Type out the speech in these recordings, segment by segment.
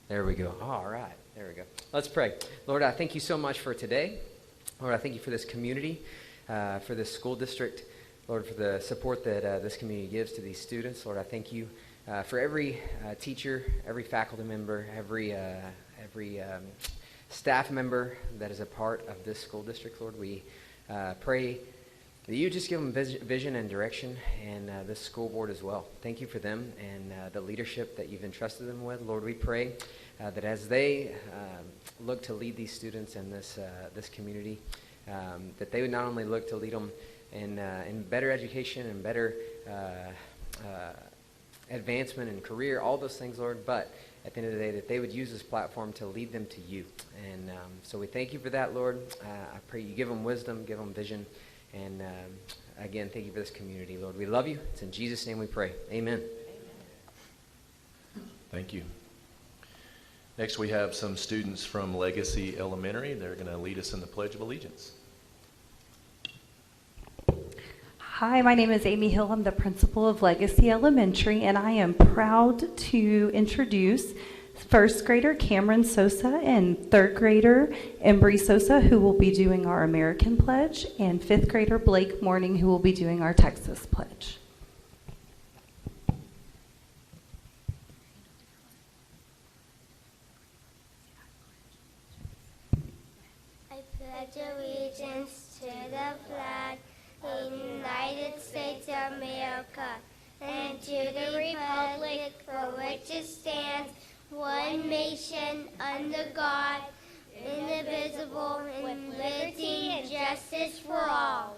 There we go. All right. There we go. Let's pray. Lord, I thank you so much for today. Lord, I thank you for this community, for this school district. Lord, for the support that this community gives to these students. Lord, I thank you for every teacher, every faculty member, every staff member that is a part of this school district. Lord, we pray that you just give them vision and direction, and this school board as well. Thank you for them and the leadership that you've entrusted them with. Lord, we pray that as they look to lead these students in this community, that they would not only look to lead them in better education and better advancement and career, all those things, Lord, but at the end of the day, that they would use this platform to lead them to you. And so we thank you for that, Lord. I pray you give them wisdom, give them vision. And again, thank you for this community, Lord. We love you. It's in Jesus' name we pray. Amen. Thank you. Next, we have some students from Legacy Elementary. They're going to lead us in the Pledge of Allegiance. Hi, my name is Amy Hill. I'm the principal of Legacy Elementary, and I am proud to introduce first grader Cameron Sosa and third grader Embry Sosa, who will be doing our American Pledge, and fifth grader Blake Morning, who will be doing our Texas Pledge. I pledge allegiance to the flag of the United States of America and to the republic for which it stands, one nation, under God, indivisible, with liberty and justice for all.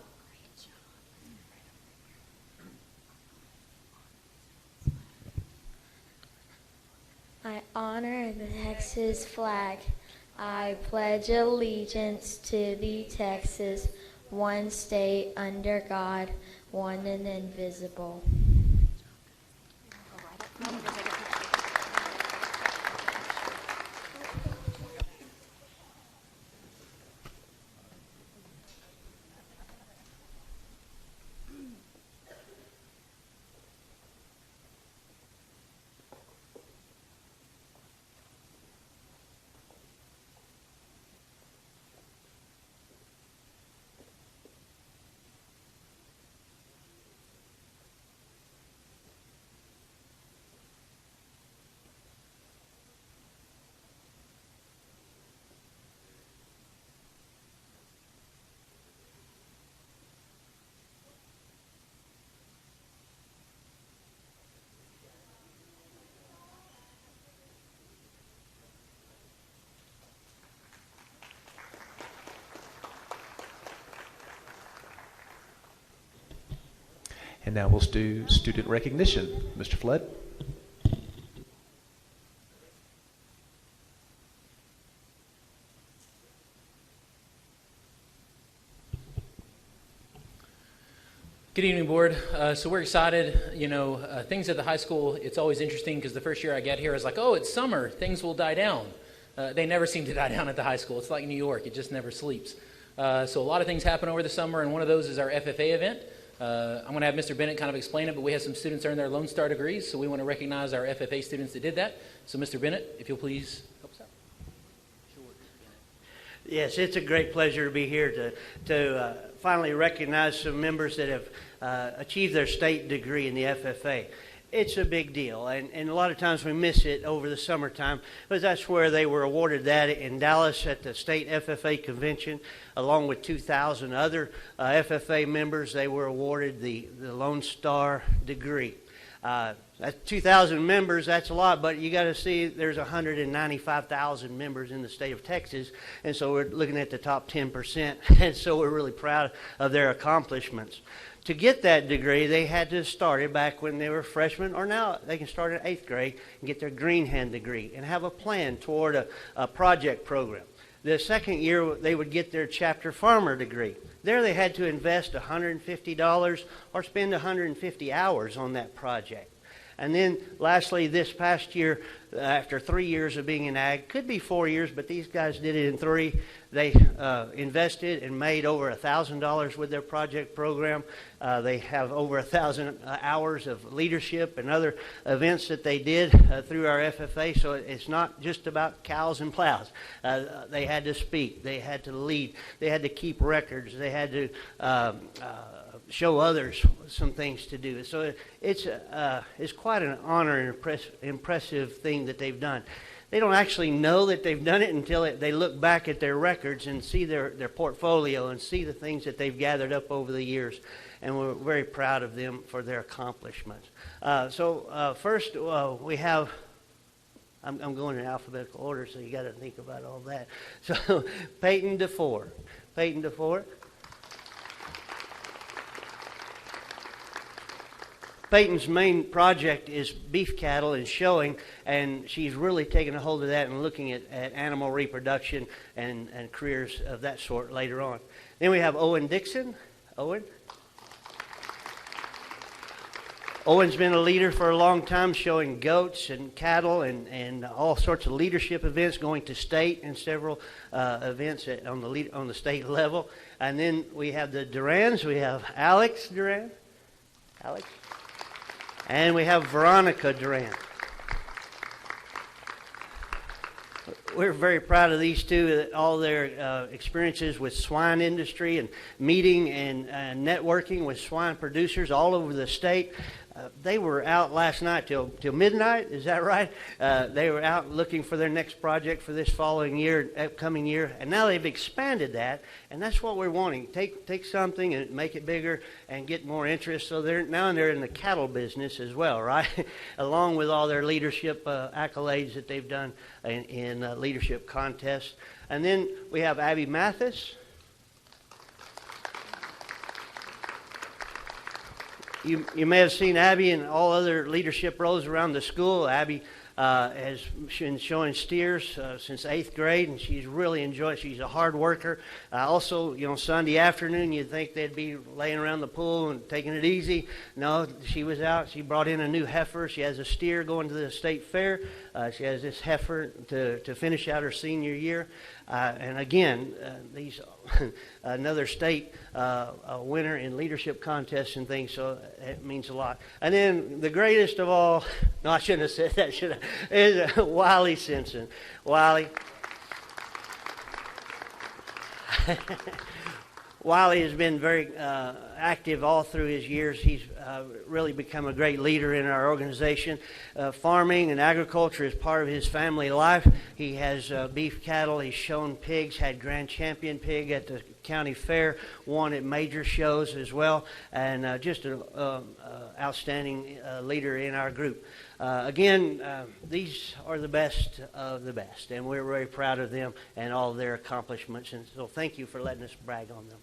I honor the Texas flag. I pledge allegiance to the Texas, one state under God, one and indivisible. And now we'll do student recognition. Mr. Flood. Good evening, board. So we're excited. Things at the high school, it's always interesting because the first year I get here, it's like, oh, it's summer. Things will die down. They never seem to die down at the high school. It's like New York. It just never sleeps. So a lot of things happen over the summer, and one of those is our FFA event. I'm going to have Mr. Bennett kind of explain it, but we have some students earn their Lone Star degrees, so we want to recognize our FFA students that did that. So Mr. Bennett, if you'll please help us out. Yes, it's a great pleasure to be here to finally recognize some members that have achieved their state degree in the FFA. It's a big deal, and a lot of times we miss it over the summertime, but that's where they were awarded that in Dallas at the state FFA convention, along with 2,000 other FFA members. They were awarded the Lone Star degree. That's 2,000 members, that's a lot, but you got to see there's 195,000 members in the state of Texas, and so we're looking at the top 10%, and so we're really proud of their accomplishments. To get that degree, they had to start it back when they were freshmen, or now they can start in 8th grade and get their Green Hand degree and have a plan toward a project program. The second year, they would get their Chapter Farmer degree. There they had to invest $150 or spend 150 hours on that project. And then lastly, this past year, after 3 years of being in ag, could be 4 years, but these guys did it in 3. They invested and made over $1,000 with their project program. They have over 1,000 hours of leadership and other events that they did through our FFA. So it's not just about cows and plows. They had to speak. They had to lead. They had to keep records. They had to show others some things to do. So it's quite an honor and impressive thing that they've done. They don't actually know that they've done it until they look back at their records and see their portfolio and see the things that they've gathered up over the years. And we're very proud of them for their accomplishments. First, we have, I'm going in alphabetical order, so you got to think about all that. So Peyton DeFore. Peyton DeFore. Peyton's main project is beef cattle and showing, and she's really taken a hold of that and looking at animal reproduction and careers of that sort later on. Then we have Owen Dixon. Owen. Owen's been a leader for a long time, showing goats and cattle and all sorts of leadership events, going to state and several events on the state level. And then we have the Durans. We have Alex Duran. Alex. And we have Veronica Duran. We're very proud of these two, all their experiences with swine industry and meeting and networking with swine producers all over the state. They were out last night till midnight, is that right? They were out looking for their next project for this upcoming year, and now they've expanded that, and that's what we're wanting. Take something and make it bigger and get more interest. So they're in the cattle business as well, right? Along with all their leadership accolades that they've done in leadership contests. And then we have Abby Mathis. You may have seen Abby in all other leadership roles around the school. Abby has been showing steers since 8th grade, and she's really enjoyed it. She's a hard worker. Also, Sunday afternoon, you'd think they'd be laying around the pool and taking it easy. No, she was out. She brought in a new heifer. She has a steer going to the state fair. She has this heifer to finish out her senior year. And again, another state winner in leadership contests and things, so it means a lot. And then the greatest of all, no, I shouldn't have said that, should I? Is Wiley Simpson. Wiley. Wiley has been very active all through his years. He's really become a great leader in our organization. Farming and agriculture is part of his family life. He has beef cattle. He's shown pigs, had grand champion pig at the county fair, won at major shows as well, and just an outstanding leader in our group. Again, these are the best of the best, and we're very proud of them and all of their accomplishments. And so thank you for letting us brag on them.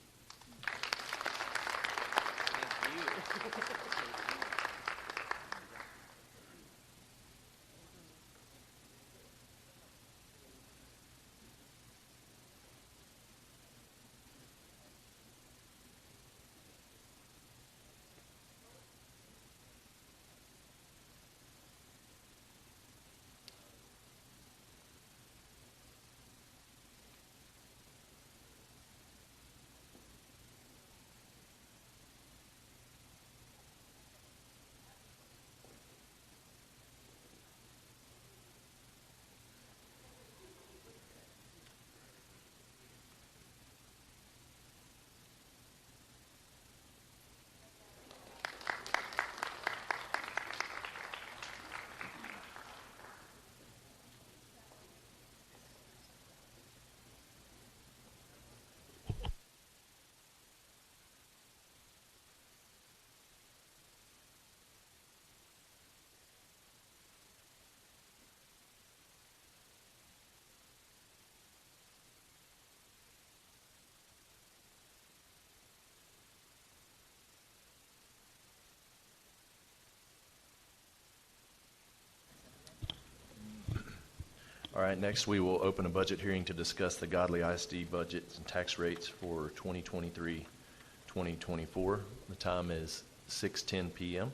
All right, next we will open a budget hearing to discuss the Godley ISD budgets and tax rates for 2023-2024. The time is 6:10 p.m.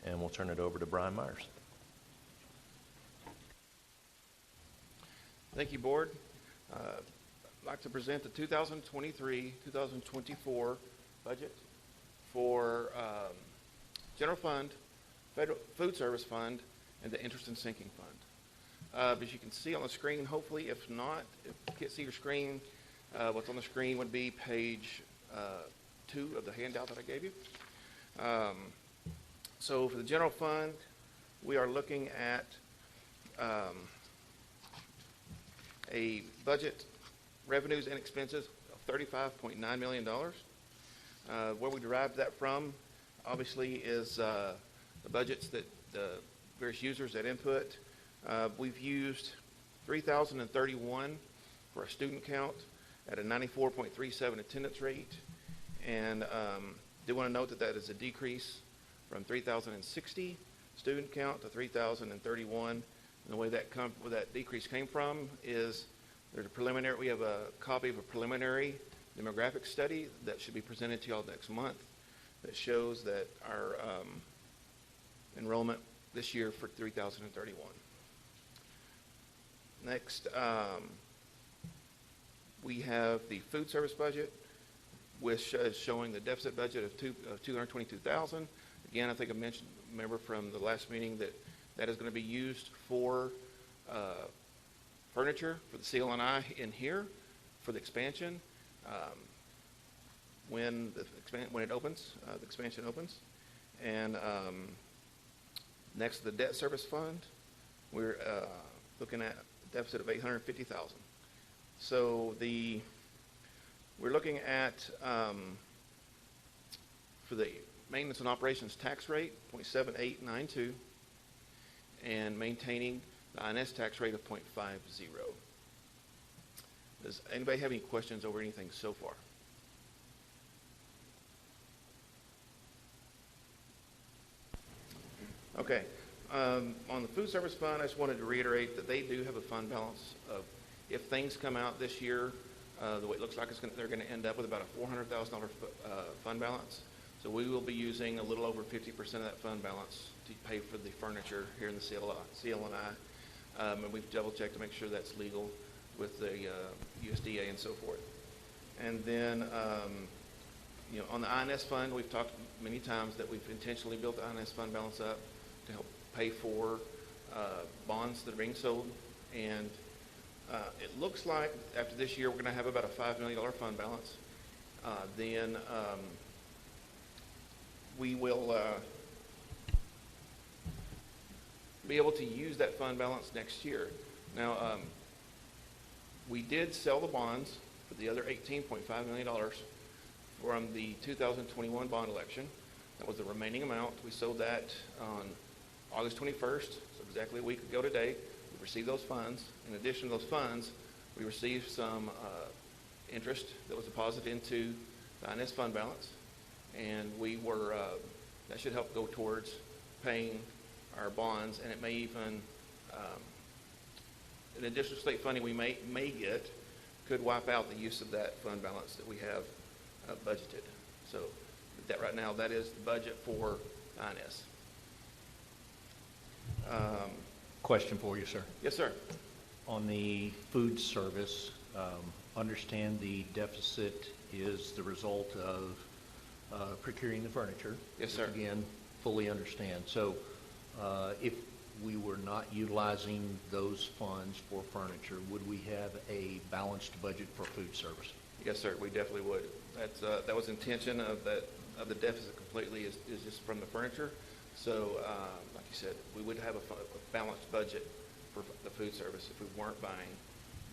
and we'll turn it over to Brian Myers. Thank you, Board. I'd like to present the 2023-2024 budget for General Fund, Federal Food Service Fund, and the Interest and Sinking Fund. As you can see on the screen, hopefully, if not, if you can't see your screen, what's on the screen would be page 2 of the handout that I gave you. So for the General Fund, we are looking at a budget revenues and expenses of $35.9 million. Where we derived that from, obviously, is the budgets that the various users that input. We've used 3,031 for a student count at a 94.37 attendance rate, and do want to note that that is a decrease from 3,060 student count to 3,031. And the way that decrease came from is we have a copy of a preliminary demographic study that should be presented to y'all next month that shows that our enrollment this year for 3,031. Next, we have the food service budget, which is showing the deficit budget of $222,000. Again, I think I mentioned, remember from the last meeting, that is going to be used for furniture for the CLNI in here for the expansion. When it opens, the expansion opens. And next to the debt service fund, we're looking at a deficit of $850,000. So we're looking at, for the maintenance and operations tax rate, 0.7892, and maintaining the INS tax rate of 0.50. Does anybody have any questions over anything so far? Okay. On the food service fund, I just wanted to reiterate that they do have a fund balance of, if things come out this year, the way it looks like they're going to end up with about a $400,000 fund balance. So we will be using a little over 50% of that fund balance to pay for the furniture here in the CLNI. And we've double-checked to make sure that's legal with the USDA and so forth. And then, on the INS fund, we've talked many times that we've intentionally built the INS fund balance up to help pay for bonds that are being sold. And it looks like after this year, we're going to have about a $5 million fund balance. Then we will be able to use that fund balance next year. Now, we did sell the bonds for the other $18.5 million from the 2021 bond election. That was the remaining amount. We sold that on August 21st, so exactly a week ago today. We received those funds. In addition to those funds, we received some interest that was deposited into the INS fund balance, and that should help go towards paying our bonds, and it may even, an additional state funding we may get could wipe out the use of that fund balance that we have budgeted. So that right now, that is the budget for INS. Question for you, sir. Yes, sir. On the food service, understand the deficit is the result of procuring the furniture. Yes, sir. Again, fully understand. So if we were not utilizing those funds for furniture, would we have a balanced budget for food service? Yes, sir. We definitely would. That was intention of the deficit completely is just from the furniture. So, like you said, we would have a balanced budget for the food service if we weren't buying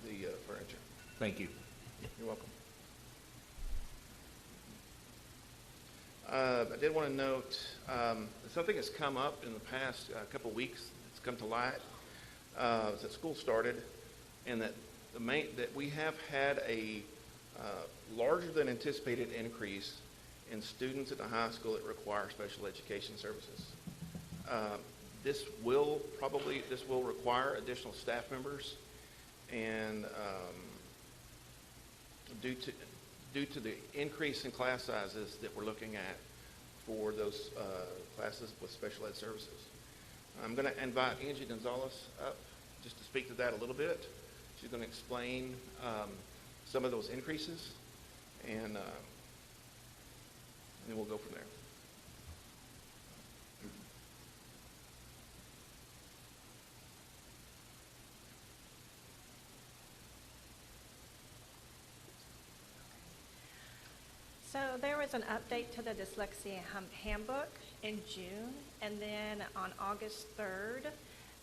the furniture. Thank you. You're welcome. I did want to note something that's come up in the past couple of weeks. It's come to light since school started, and that we have had a larger than anticipated increase in students at the high school that require special education services. This will require additional staff members, and due to the increase in class sizes that we're looking at for those classes with special ed services. I'm going to invite Angie Gonzalez up just to speak to that a little bit. She's going to explain some of those increases, and then we'll go from there. So there was an update to the dyslexia handbook in June, and then on August 3rd,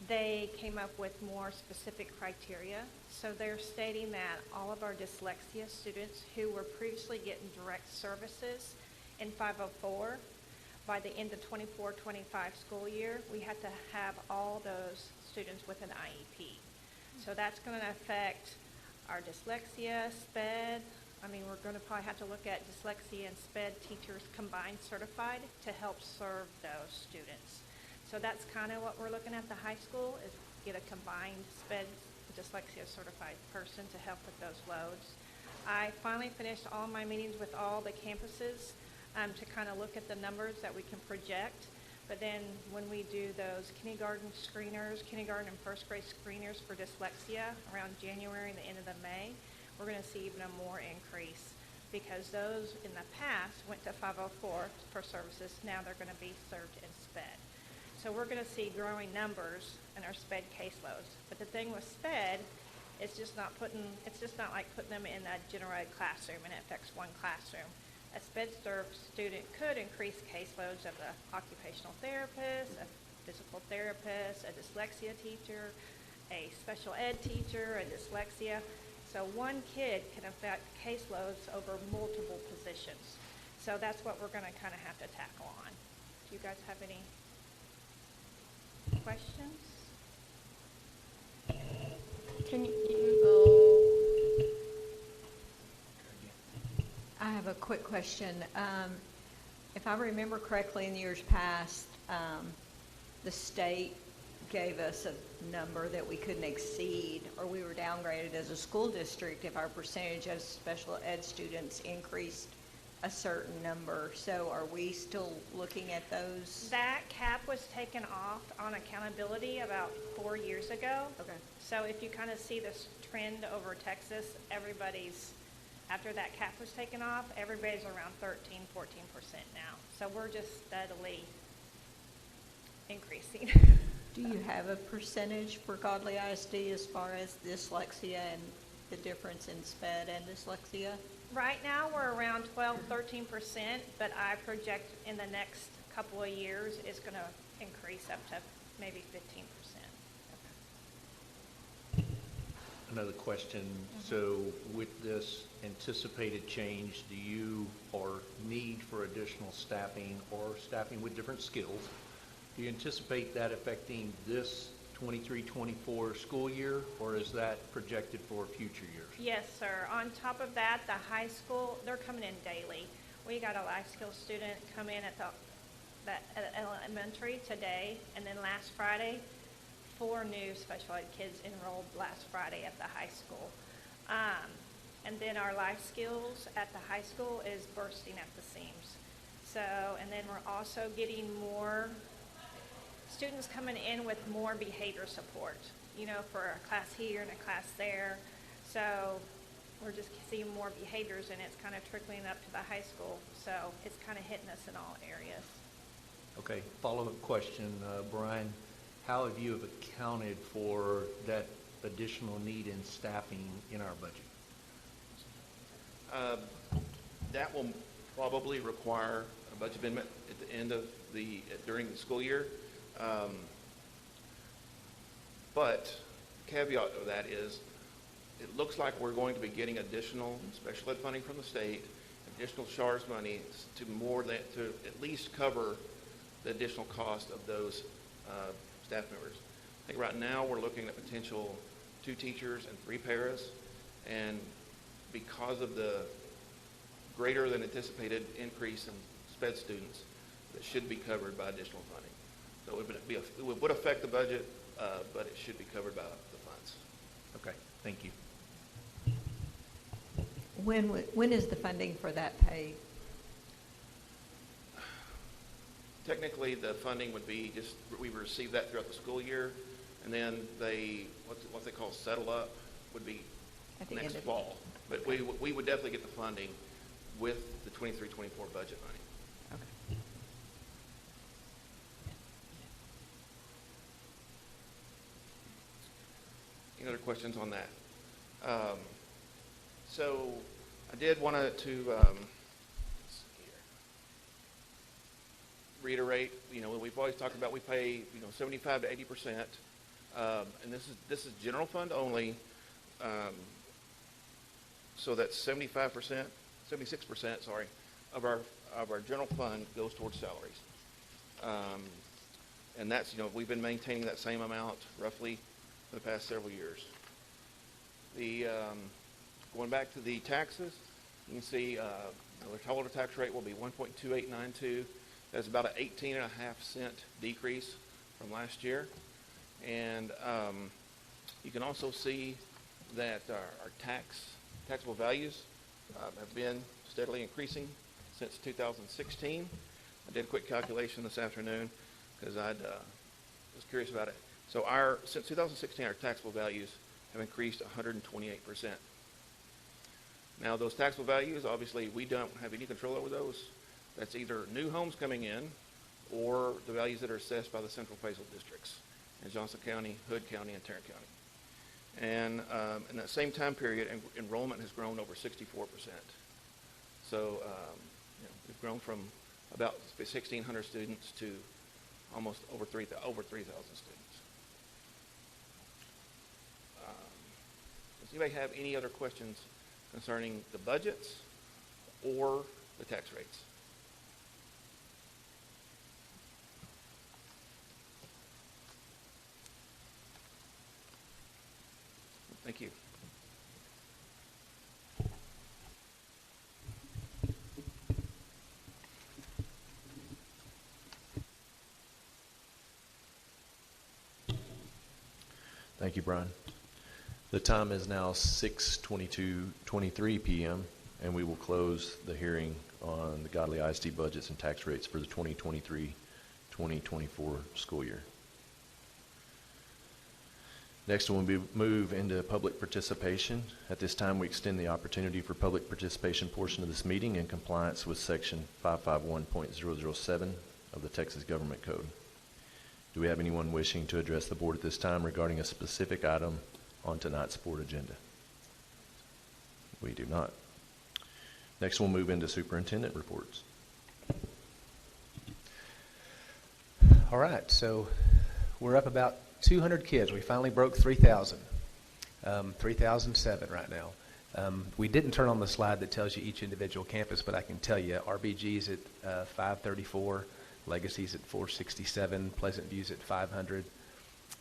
they came up with more specific criteria. So they're stating that all of our dyslexia students who were previously getting direct services in 504, by the end of 24-25 school year, we had to have all those students with an IEP. So that's going to affect our dyslexia, SPED. I mean, we're going to probably have to look at dyslexia and SPED teachers combined certified to help serve those students. So that's kind of what we're looking at the high school, is get a combined SPED dyslexia certified person to help with those loads. I finally finished all my meetings with all the campuses to kind of look at the numbers that we can project. But then when we do those kindergarten screeners, kindergarten and first grade screeners for dyslexia around January and the end of the May, we're going to see even a more increase, because those in the past went to 504 for services. Now they're going to be served in SPED. So we're going to see growing numbers in our SPED caseloads. But the thing with SPED, it's just not like putting them in a general ed classroom and it affects one classroom. A SPED student could increase caseloads of the occupational therapist, a physical therapist, a dyslexia teacher, a special ed teacher, a dyslexia. So one kid can affect caseloads over multiple positions. So that's what we're going to kind of have to tackle on. Do you guys have any questions? Can you I have a quick question. If I remember correctly, in years past, the state gave us a number that we couldn't exceed, or we were downgraded as a school district if our percentage of special ed students increased a certain number. So are we still looking at those? That cap was taken off on accountability about 4 years ago. Okay. So if you kind of see this trend over Texas, after that cap was taken off, everybody's around 13-14% now. So we're just steadily increasing. Do you have a percentage for Godley ISD as far as dyslexia and the difference in SPED and dyslexia? Right now, we're around 12-13%, but I project in the next couple of years it's going to increase up to maybe 15%. Another question. So with this anticipated change, do you, or need for additional staffing or staffing with different skills, do you anticipate that affecting this 23-24 school year, or is that projected for future years? Yes, sir. On top of that, the high school, they're coming in daily. We got a life skills student come in at at elementary today, and then last Friday, 4 new special ed kids enrolled last Friday at the high school. And then our life skills at the high school is bursting at the seams. So, and then we're also getting more students coming in with more behavior support, for a class here and a class there. So we're just seeing more behaviors, and it's kind of trickling up to the high school. So it's kind of hitting us in all areas. Okay, follow-up question, Brian. How have you accounted for that additional need in staffing in our budget? That will probably require a budget amendment at the end of during the school year. But caveat of that is, it looks like we're going to be getting additional special ed funding from the state, additional SHARS money to at least cover the additional cost of those staff members. I think right now we're looking at potential 2 teachers and 3 paras, and because of the greater than anticipated increase in SPED students, that should be covered by additional funding. So it would affect the budget, but it should be covered by the funds. Okay, thank you. When is the funding for that paid? technically, the funding would be just, we receive that throughout the school year, and then what they call settle up would be At the next end of- fall. But we would definitely get the funding with the 23-24 budget money. Okay. Any other questions on that? So I did want to reiterate, we've always talked about we pay, 75 to 80%, and this is general fund only. So that's 76%, sorry, of our general fund goes towards salaries. And that's, we've been maintaining that same amount roughly for the past several years. Going back to the taxes, you can see the total tax rate will be 1.2892. That's about an 18.5-cent decrease from last year. And you can also see that our taxable values have been steadily increasing since 2016. I did a quick calculation this afternoon because I was curious about it. So since 2016, our taxable values have increased 128%. Now, those taxable values, obviously, we don't have any control over those. That's either new homes coming in or the values that are assessed by the central appraisal districts in Johnson County, Hood County, and Tarrant County. And in that same time period, enrollment has grown over 64%. So we've grown from about 1,600 students to almost over 3,000 students. Does anybody have any other questions concerning the budgets or the tax rates? Thank you. Thank you, Brian. The time is now 6:23 p.m., and we will close the hearing on the Godley ISD budgets and tax rates for the 2023-2024 school year. Next, we'll move into public participation. At this time, we extend the opportunity for public participation portion of this meeting in compliance with Section 551.007 of the Texas Government Code. Do we have anyone wishing to address the board at this time regarding a specific item on tonight's board agenda? We do not. Next, we'll move into superintendent reports. All right, so we're up about 200 kids. We finally broke 3,000, 3,007 right now. We didn't turn on the slide that tells you each individual campus, but I can tell you RBG's at 534, Legacy's at 467, Pleasant View's at 500,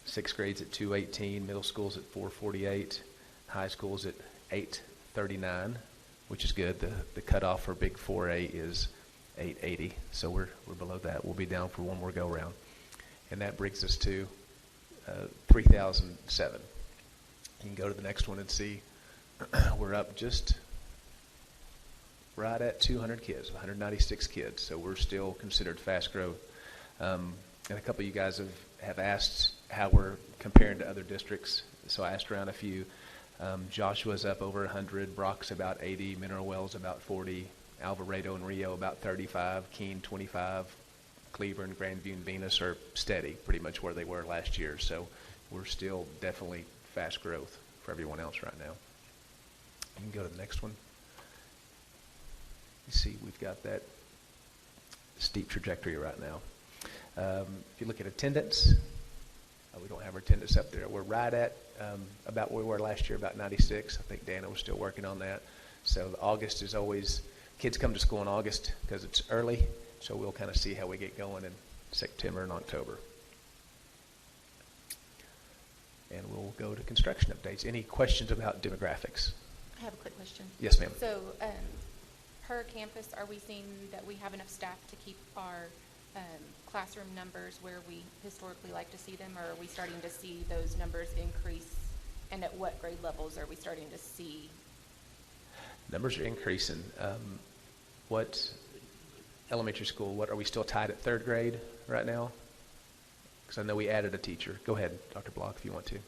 sixth grade's at 218, middle school's at 448, high school's at 839, which is good. The cutoff for Big 4A is 880, so we're below that. We'll be down for one more go round, and that brings us to 3,007. You can go to the next one and see we're up just right at 200 kids, 196 kids, so we're still considered fast growth. And a couple of you guys have asked how we're comparing to other districts, so I asked around a few. Joshua's up over 100, Brock's about 80, Mineral Wells about 40, Alvarado and Rio about 35, Keene 25, Cleaver and Grandview and Venus are steady, pretty much where they were last year. So we're still definitely fast growth for everyone else right now. You can go to the next one. You see we've got that steep trajectory right now. If you look at attendance, we don't have our attendance up there. We're right at about where we were last year, about 96. I think Dana was still working on that. So August is always, kids come to school in August because it's early. So we'll kind of see how we get going in September and October. And we'll go to construction updates. Any questions about demographics? I have a quick question. Yes, ma'am. So per campus, are we seeing that we have enough staff to keep our classroom numbers where we historically like to see them, or are we starting to see those numbers increase? And at what grade levels are we starting to see? Numbers are increasing. What elementary school, what, are we still tied at third grade right now? Because I know we added a teacher. Go ahead, Dr. Block, if you want to.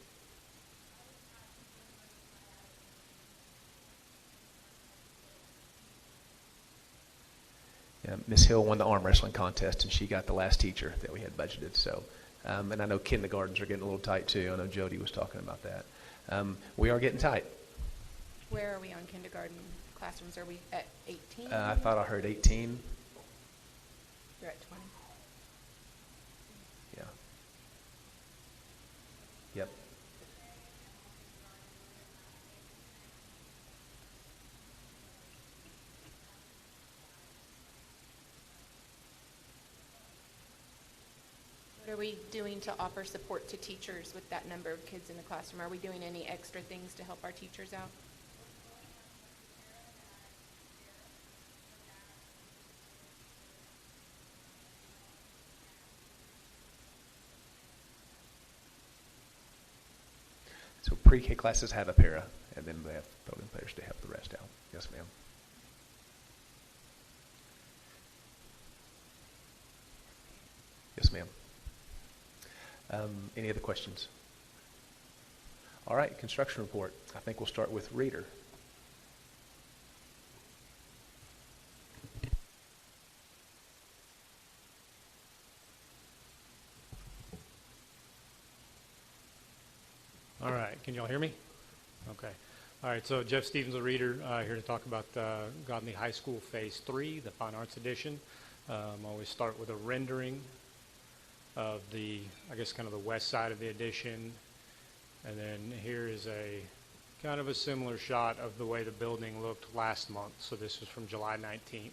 Yeah, Ms. Hill won the arm wrestling contest, and she got the last teacher that we had budgeted. So, and I know kindergartens are getting a little tight too. I know Jody was talking about that. We are getting tight. Where are we on kindergarten classrooms? Are we at 18? I thought I heard 18. You're at 20. Yeah. Yep. What are we doing to offer support to teachers with that number of kids in the classroom? Are we doing any extra things to help our teachers out? So pre-K classes have a para, and then they have building players to help the rest out. Yes, ma'am. Yes, ma'am. Any other questions? All right, construction report. I think we'll start with Reader. All right, can y'all hear me? Okay. All right, so Jeff Stevens, a Reader, here to talk about Godley High School Phase 3, the Fine Arts Edition. Always start with a rendering of the, I guess, kind of the west side of the addition. And then here is a kind of a similar shot of the way the building looked last month. So this was from July 19th.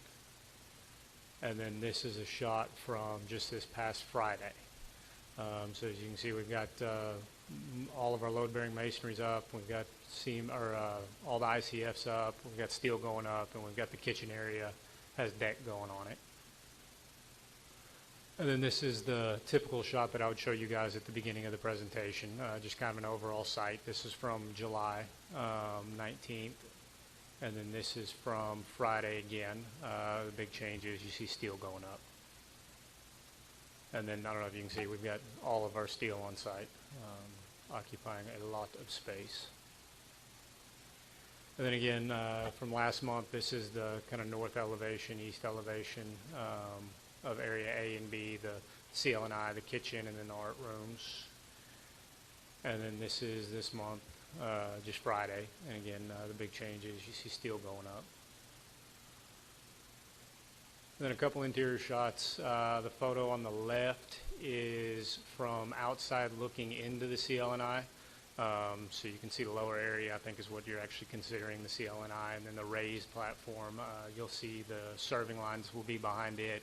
And then this is a shot from just this past Friday. So as you can see, we've got all of our load-bearing masonry's up. We've got all the ICFs up. We've got steel going up, and we've got the kitchen area has deck going on it. And then this is the typical shot that I would show you guys at the beginning of the presentation, just kind of an overall site. This is from July 19th. And then this is from Friday again. The big change is you see steel going up. And then, I don't know if you can see, we've got all of our steel on site, occupying a lot of space. And then again, from last month, this is the kind of north elevation, east elevation of area A and B, the CL&I, the kitchen, and then the art rooms. And then this is this month, just Friday. And again, the big change is you see steel going up. And then a couple interior shots. The photo on the left is from outside looking into the CL&I. So you can see the lower area, I think, is what you're actually considering the CL&I. And then the raised platform, you'll see the serving lines will be behind it.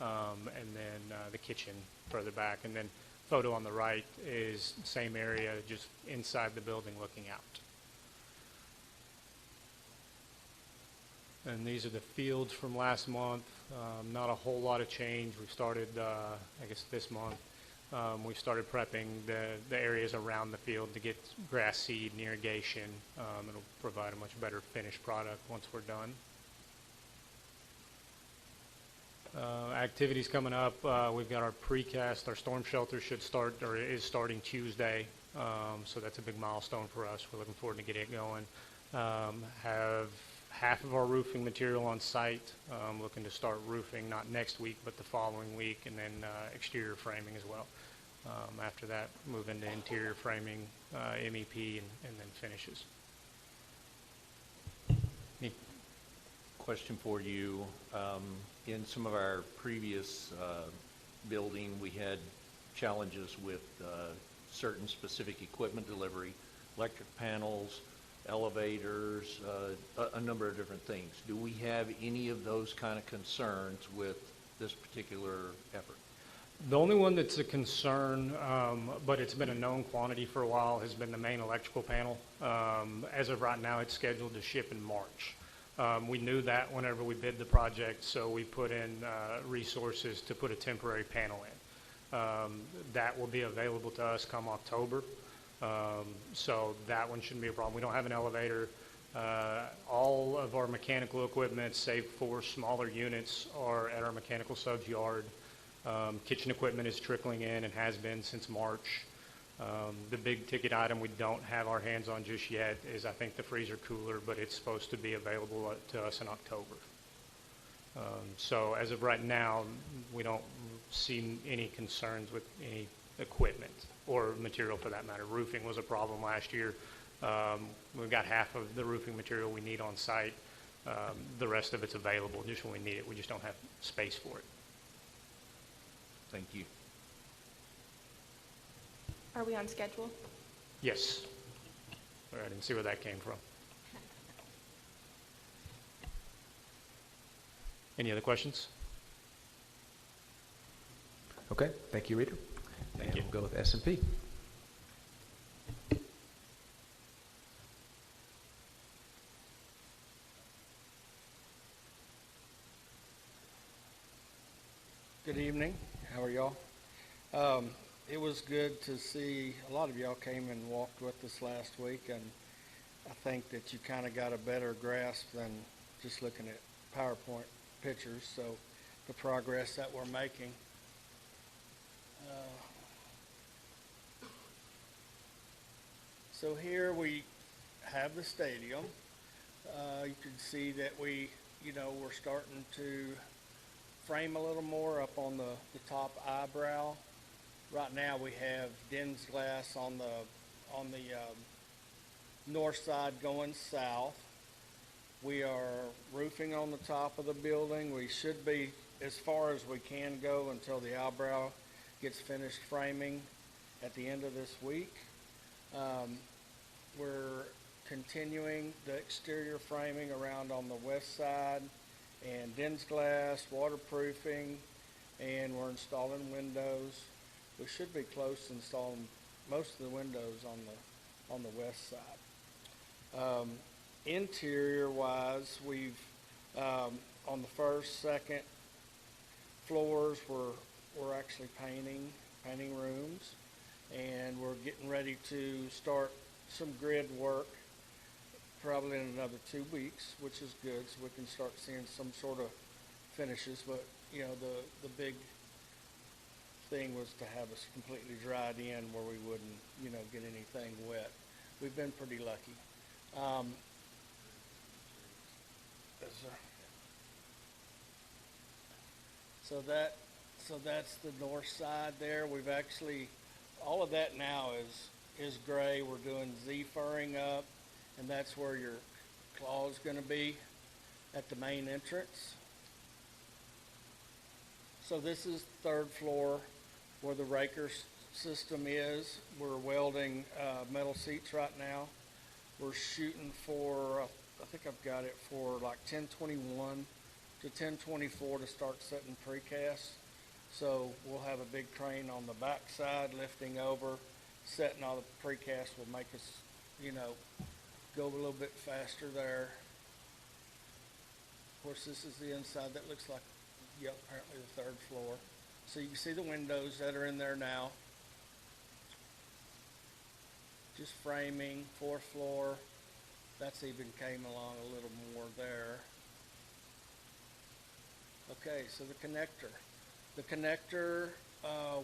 And then the kitchen further back. And then photo on the right is same area, just inside the building looking out. And these are the fields from last month. Not a whole lot of change. We've started, I guess this month, we've started prepping the areas around the field to get grass seed and irrigation. It'll provide a much better finished product once we're done. Activities coming up. We've got our precast. Our storm shelter should start, or is starting Tuesday. So that's a big milestone for us. We're looking forward to getting it going. Have half of our roofing material on site. Looking to start roofing not next week, but the following week, and then exterior framing as well. After that, move into interior framing, MEP, and then finishes. Question for you. In some of our previous building, we had challenges with certain specific equipment delivery, electric panels, elevators, a number of different things. Do we have any of those kind of concerns with this particular effort? The only one that's a concern, but it's been a known quantity for a while, has been the main electrical panel. As of right now, it's scheduled to ship in March. We knew that whenever we bid the project, so we put in resources to put a temporary panel in. That will be available to us come October. So that one shouldn't be a problem. We don't have an elevator. All of our mechanical equipment, save for smaller units, are at our mechanical subs yard. Kitchen equipment is trickling in and has been since March. The big ticket item we don't have our hands on just yet is, I think, the freezer cooler, but it's supposed to be available to us in October. So as of right now, we don't see any concerns with any equipment or material for that matter. Roofing was a problem last year. We've got half of the roofing material we need on site. The rest of it's available just when we need it. We just don't have space for it. Thank you. Are we on schedule? Yes. I didn't see where that came from. Any other questions? Okay, thank you, Reader. Thank you. We'll go with S&P. Good evening. How are y'all? It was good to see a lot of y'all came and walked with us last week, and I think that you kind of got a better grasp than just looking at PowerPoint pictures, so the progress that we're making. So here we have the stadium. You can see that we're starting to frame a little more up on the top eyebrow. Right now we have Den's glass on the north side going south. We are roofing on the top of the building. We should be as far as we can go until the eyebrow gets finished framing at the end of this week. We're continuing the exterior framing around on the west side and Den's glass, waterproofing, and we're installing windows. We should be close to installing most of the windows on the west side. Interior wise, we've on the first, second floors we're actually painting rooms, and we're getting ready to start some grid work probably in another 2 weeks, which is good, so we can start seeing some sort of finishes. But the big thing was to have us completely dried in where we wouldn't get anything wet. We've been pretty lucky. So that's the north side there. We've actually, all of that now is gray. We're doing Z-furring up, and that's where your claw is going to be at the main entrance. So this is the third floor where the raker system is. We're welding metal seats right now. We're shooting for, I think I've got it for like 1021 to 1024 to start setting precast. So we'll have a big crane on the back side lifting over, setting all the precast will make us, go a little bit faster there. Of course, this is the inside. That looks like, apparently the third floor. So you can see the windows that are in there now. Just framing, fourth floor. That's even came along a little more there. Okay, so the connector. The connector,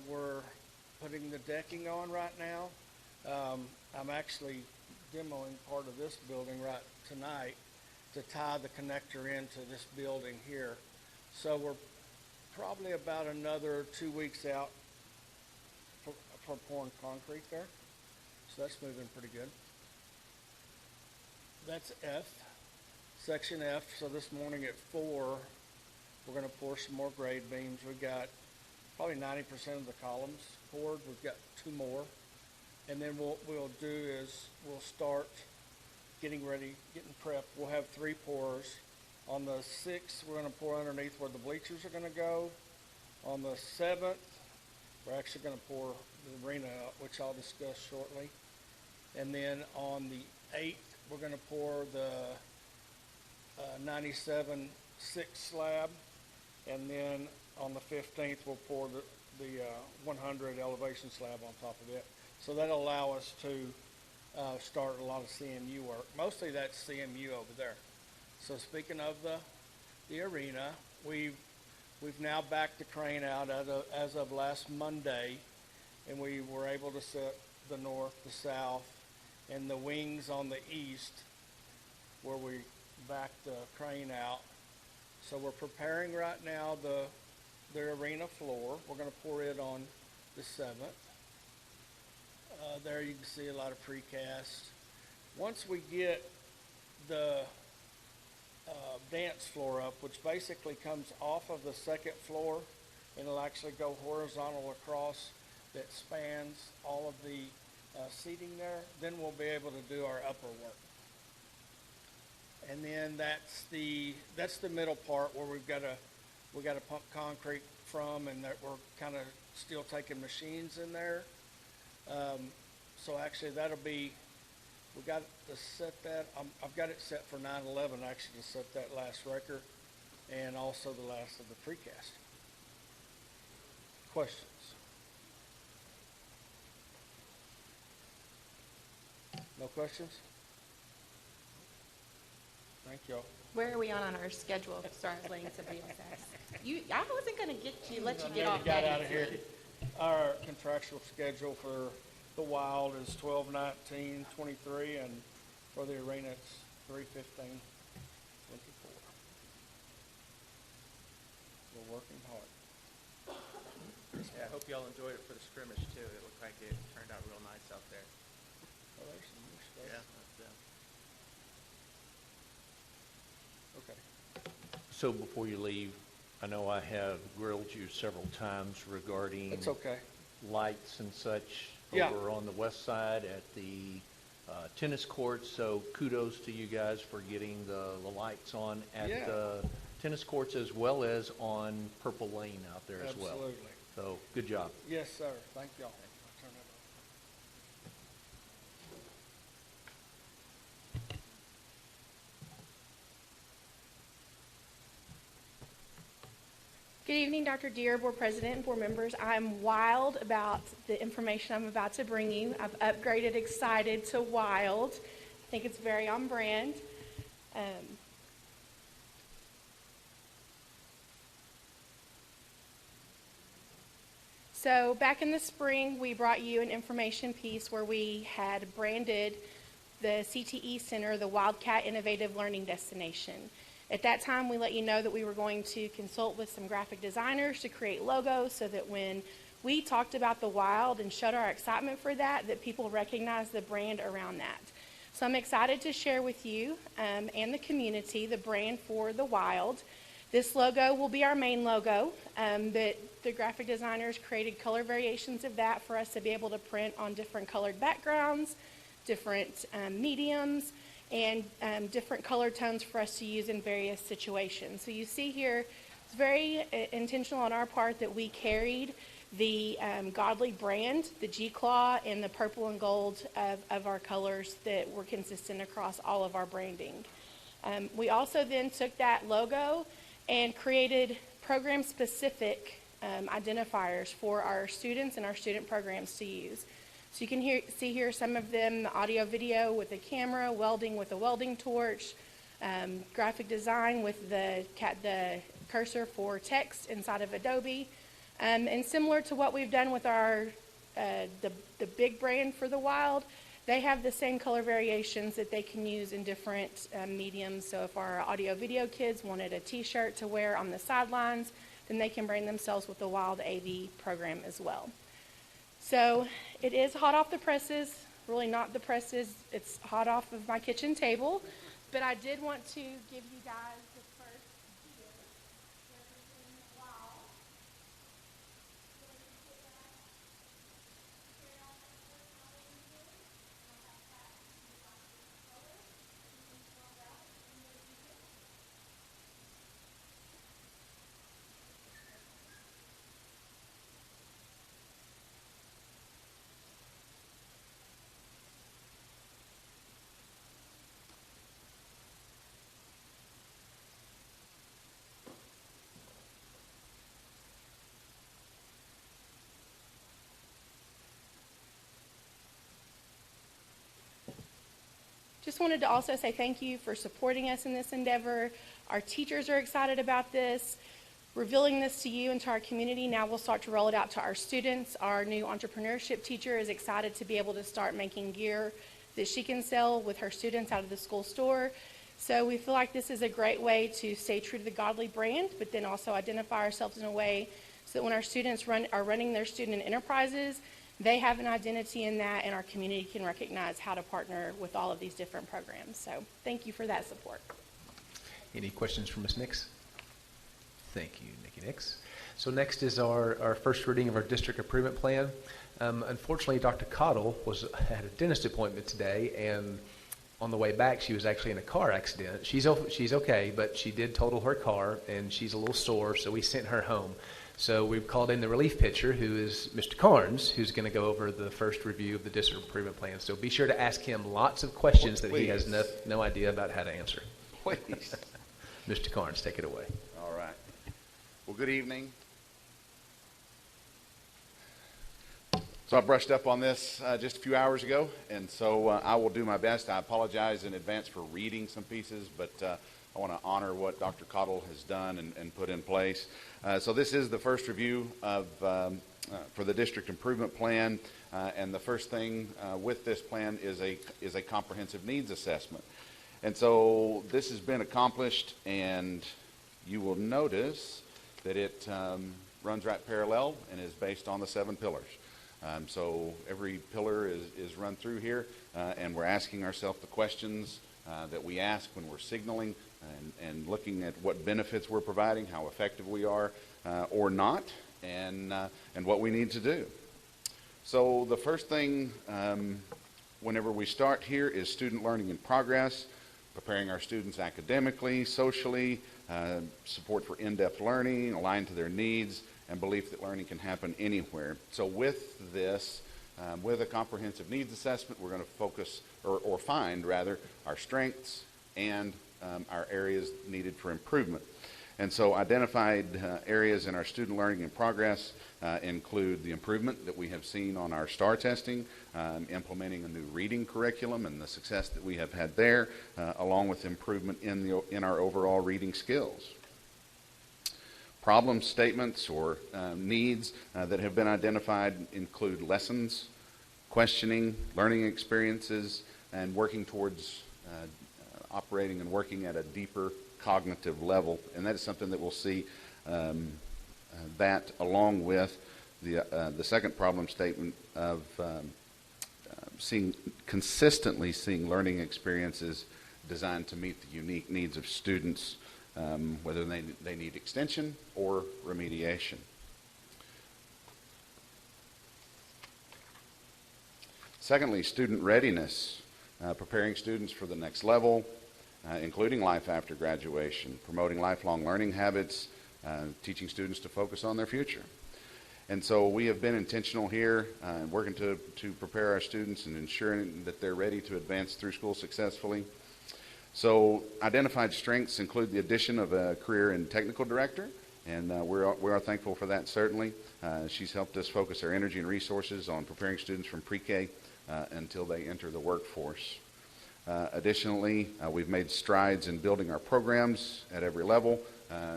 we're putting the decking on right now. I'm actually demoing part of this building right tonight to tie the connector into this building here. So we're probably about another 2 weeks out for pouring concrete there. So that's moving pretty good. That's F, section F. So this morning at 4, we're going to pour some more grade beams. We've got probably 90% of the columns poured. We've got 2 more. And then what we'll do is we'll start getting ready, getting prepped. We'll have 3 pours. On the 6th, we're going to pour underneath where the bleachers are going to go. On the 7th, we're actually going to pour the arena out, which I'll discuss shortly. And then on the 8th, we're going to pour the 97-6 slab. And then on the 15th, we'll pour the 100 elevation slab on top of it. So that'll allow us to start a lot of CMU work. Mostly that's CMU over there. So speaking of the arena, we've now backed the crane out as of last Monday, and we were able to set the north, the south, and the wings on the east where we backed the crane out. So we're preparing right now the arena floor. We're going to pour it on the 7th. There you can see a lot of precast. Once we get the dance floor up, which basically comes off of the 2nd floor, and it'll actually go horizontal across, that spans all of the seating there, then we'll be able to do our upper work. And then that's the middle part where we got to pump concrete from, and that we're kind of still taking machines in there. So actually that'll be, we got to set that, I've got it set for 9/11 actually, to set that last record and also the last of the precast. Questions? No questions? Thank y'all. Where are we on our schedule? Sorry, I was letting somebody else ask. I wasn't going to let you get I off got that out of here. easy. Our contractual schedule for the Wild is 12/19/23, and for the arena it's 3/15/24. We're working hard. Yeah, I hope y'all enjoyed it for the scrimmage too. It looked like it turned out real nice out there. Oh, there's some new stuff. Yeah. Okay. So before you leave, I know I have grilled you several times regarding It's okay. lights and such Yeah. over on the west side at the tennis courts. So kudos to you guys for getting the lights on at Yeah. the tennis courts as well as on Purple Lane out there as well. Absolutely. So good job. Yes, sir. Thank y'all. I'll turn it over. Good evening, Dr. Deere, Board President, and Board members. I'm wild about the information I'm about to bring you. I've upgraded excited to wild. I think it's very on brand. So back in the spring, we brought you an information piece where we had branded the CTE Center the Wildcat Innovative Learning Destination. At that time, we let you know that we were going to consult with some graphic designers to create logos so that when we talked about the Wild and showed our excitement for that, that people recognize the brand around that. So I'm excited to share with you and the community the brand for the Wild. This logo will be our main logo, but the graphic designers created color variations of that for us to be able to print on different colored backgrounds, different mediums, and different color tones for us to use in various situations. So you see here, it's very intentional on our part that we carried the Godley brand, the G-Claw, and the purple and gold of our colors that were consistent across all of our branding. We also then took that logo and created program-specific identifiers for our students and our student programs to use. So you can see here some of them, the audio video with a camera, welding with a welding torch, graphic design with the cursor for text inside of Adobe. And similar to what we've done with our the big brand for the Wild, they have the same color variations that they can use in different mediums. So if our audio video kids wanted a t-shirt to wear on the sidelines, then they can brand themselves with the Wild AV program as well. So it is hot off the presses, really not the presses, it's hot off of my kitchen table, but I did want to give you guys the first view. just wanted to also say thank you for supporting us in this endeavor. Our teachers are excited about this. Revealing this to you and to our community, now we'll start to roll it out to our students. Our new entrepreneurship teacher is excited to be able to start making gear that she can sell with her students out of the school store. So we feel like this is a great way to stay true to the Godley brand, but then also identify ourselves in a way so that when our students are running their student enterprises, they have an identity in that, and our community can recognize how to partner with all of these different programs. So thank you for that support. Any questions for Ms. Nix? Thank you, Nikki Nix. So next is our first reading of our district improvement plan. Unfortunately, Dr. Cottle had a dentist appointment today, and on the way back, she was actually in a car accident. She's okay, but she did total her car, and she's a little sore, so we sent her home. So we've called in the relief pitcher, who is Mr. Carnes, who's going to go over the first review of the district improvement plan. So be sure to ask him lots of questions that he has no idea about how to answer. Please. Mr. Carnes, take it away. All right. Well, good evening. So I brushed up on this just a few hours ago, and so I will do my best. I apologize in advance for reading some pieces, but I want to honor what Dr. Cottle has done and put in place. So this is the first review of for the district improvement plan, and the first thing with this plan is a comprehensive needs assessment. And so this has been accomplished, and you will notice that it runs right parallel and is based on the 7 pillars. So every pillar is run through here, and we're asking ourselves the questions that we ask when we're signaling and looking at what benefits we're providing, how effective we are or not, and what we need to do. So the first thing whenever we start here is student learning in progress, preparing our students academically, socially, support for in-depth learning, aligned to their needs, and belief that learning can happen anywhere. So with this, with a comprehensive needs assessment, we're going to focus, or find rather, our strengths and our areas needed for improvement. And so identified areas in our student learning in progress include the improvement that we have seen on our STAR testing, implementing a new reading curriculum and the success that we have had there, along with improvement in our overall reading skills. Problem statements or needs that have been identified include lessons, questioning, learning experiences, and working towards operating and working at a deeper cognitive level. And that is something that we'll see that along with the second problem statement of consistently seeing learning experiences designed to meet the unique needs of students, whether they need extension or remediation. Secondly, student readiness, preparing students for the next level, including life after graduation, promoting lifelong learning habits, teaching students to focus on their future. And so we have been intentional here, working to prepare our students and ensuring that they're ready to advance through school successfully. So identified strengths include the addition of a career and technical director, and we are thankful for that, certainly. She's helped us focus our energy and resources on preparing students from pre-K until they enter the workforce. Additionally, we've made strides in building our programs at every level,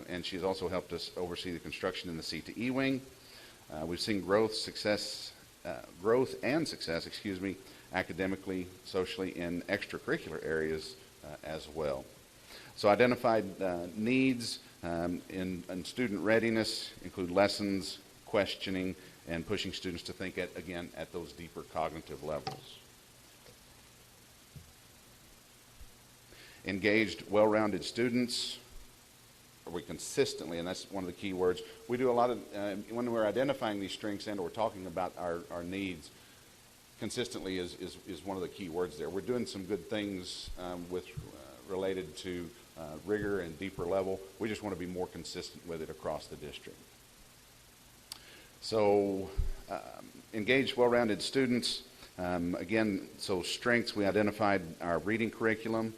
and she's also helped us oversee the construction in the CTE wing. We've seen growth and success, academically, socially, in extracurricular areas as well. So identified needs in student readiness include lessons, questioning, and pushing students to think at those deeper cognitive levels. Engaged, well-rounded students. Are we consistently, and that's one of the key words, we do a lot of, when we're identifying these strengths and we're talking about our needs, consistently is one of the key words there. We're doing some good things related to rigor and deeper level. We just want to be more consistent with it across the district. So engaged, well-rounded students. Again, so strengths, we identified our reading curriculum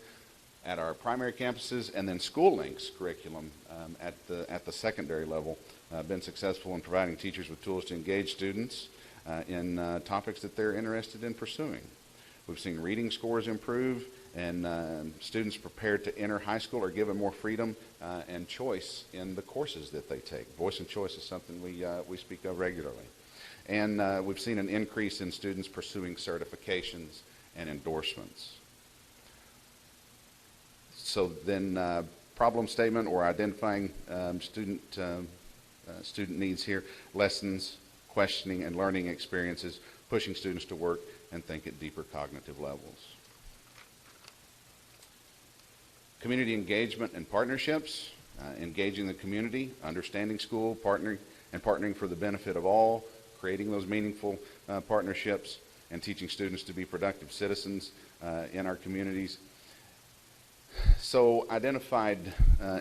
at our primary campuses, and then School Links curriculum at the secondary level. Been successful in providing teachers with tools to engage students in topics that they're interested in pursuing. We've seen reading scores improve and students prepared to enter high school are given more freedom and choice in the courses that they take. Voice and choice is something we speak of regularly. And we've seen an increase in students pursuing certifications and endorsements. So then problem statement or identifying student needs here, lessons, questioning and learning experiences, pushing students to work and think at deeper cognitive levels. Community engagement and partnerships, engaging the community, understanding school, partnering for the benefit of all, creating those meaningful partnerships, and teaching students to be productive citizens in our communities. So identified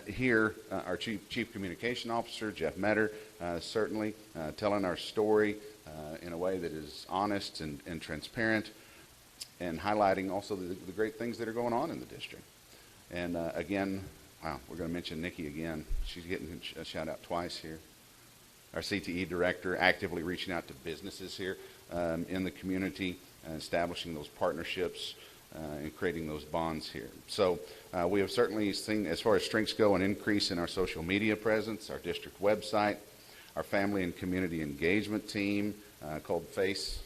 here, our Chief Communication Officer, Jeff Metter, certainly telling our story in a way that is honest and transparent, and highlighting also the great things that are going on in the district. And again, wow, we're going to mention Nikki again. She's getting a shout out twice here. Our CTE director, actively reaching out to businesses here in the community, establishing those partnerships and creating those bonds here. So we have certainly seen, as far as strengths go, an increase in our social media presence, our district website, our family and community engagement team called FACE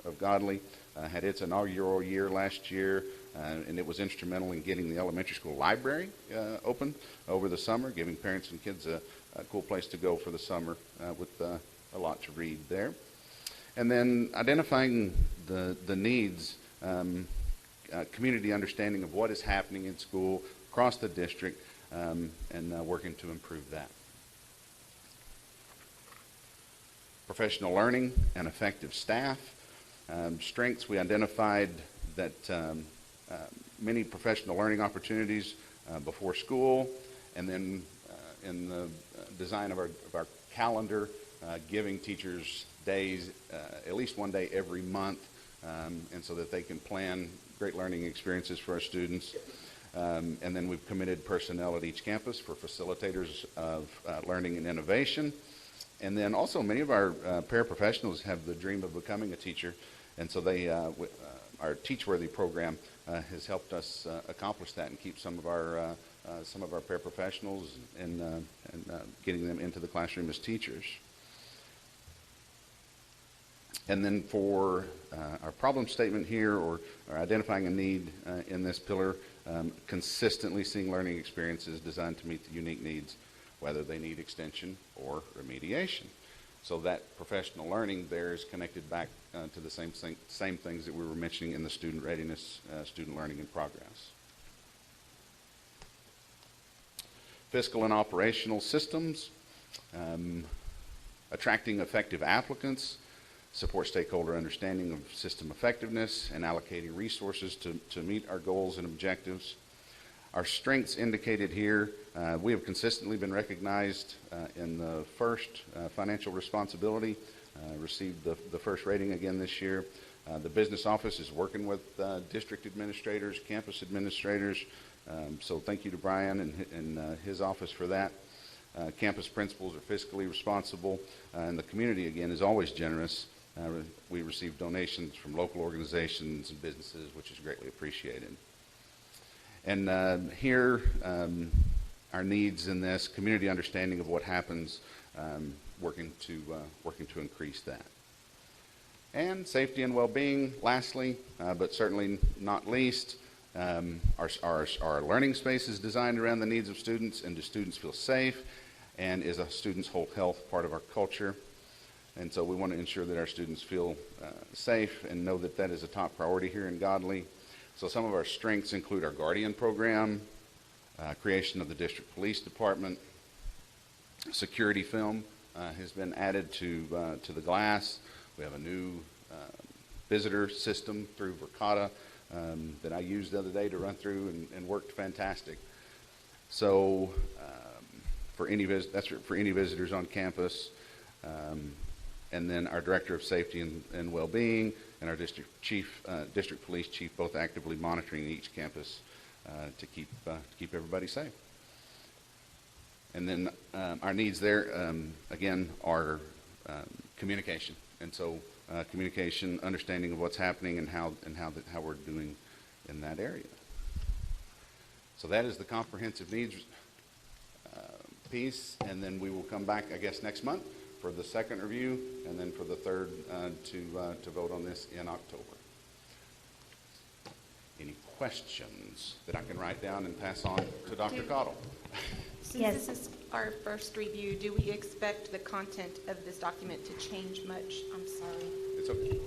of Godley had its inaugural year last year, and it was instrumental in getting the elementary school library open over the summer, giving parents and kids a cool place to go for the summer with a lot to read there. And then identifying the needs, community understanding of what is happening in school across the district, and working to improve that. Professional learning and effective staff. Strengths, we identified that many professional learning opportunities before school, and then in the design of our calendar, giving teachers days, at least one day every month, and so that they can plan great learning experiences for our students. And then we've committed personnel at each campus for facilitators of learning and innovation. And then also many of our paraprofessionals have the dream of becoming a teacher, and so they, our Teachworthy program has helped us accomplish that and keep some of our paraprofessionals and getting them into the classroom as teachers. And then for our problem statement here, or identifying a need in this pillar, consistently seeing learning experiences designed to meet the unique needs, whether they need extension or remediation. So that professional learning there is connected back to the same things that we were mentioning in the student readiness, student learning in progress. Fiscal and operational systems, attracting effective applicants, support stakeholder understanding of system effectiveness, and allocating resources to meet our goals and objectives. Our strengths indicated here, we have consistently been recognized in the first financial responsibility, received the first rating again this year. The business office is working with district administrators, campus administrators, so thank you to Brian and his office for that. Campus principals are fiscally responsible, and the community, again, is always generous. We receive donations from local organizations and businesses, which is greatly appreciated. And here, our needs in this community understanding of what happens, working to increase that. And safety and well-being, lastly, but certainly not least, our learning space is designed around the needs of students, and do students feel safe, and is a student's whole health part of our culture. And so we want to ensure that our students feel safe and know that that is a top priority here in Godley. So some of our strengths include our Guardian program, creation of the district police department, security film has been added to the glass. We have a new visitor system through Verkada that I used the other day to run through and worked fantastic. So that's for any visitors on campus. And then our Director of Safety and Well-Being and our district police chief both actively monitoring each campus to keep everybody safe. And then our needs there, again, are communication. And so communication, understanding of what's happening and how we're doing in that area. So that is the comprehensive needs piece, and then we will come back, I guess, next month for the second review, and then for the third to vote on this in October. Any questions that I can write down and pass on to Dr. Cottle? Since this is our first review, do we expect the content of this document to change much? I'm sorry. It's okay.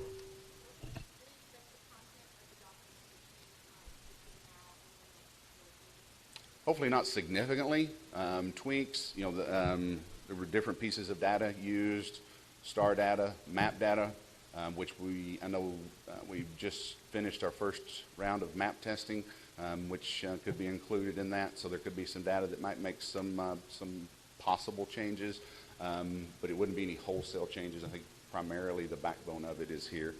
Hopefully not significantly. Tweaks, there were different pieces of data used, star data, map data, which I know we just finished our first round of map testing, which could be included in that. So there could be some data that might make some possible changes, but it wouldn't be any wholesale changes. I think primarily the backbone of it is here.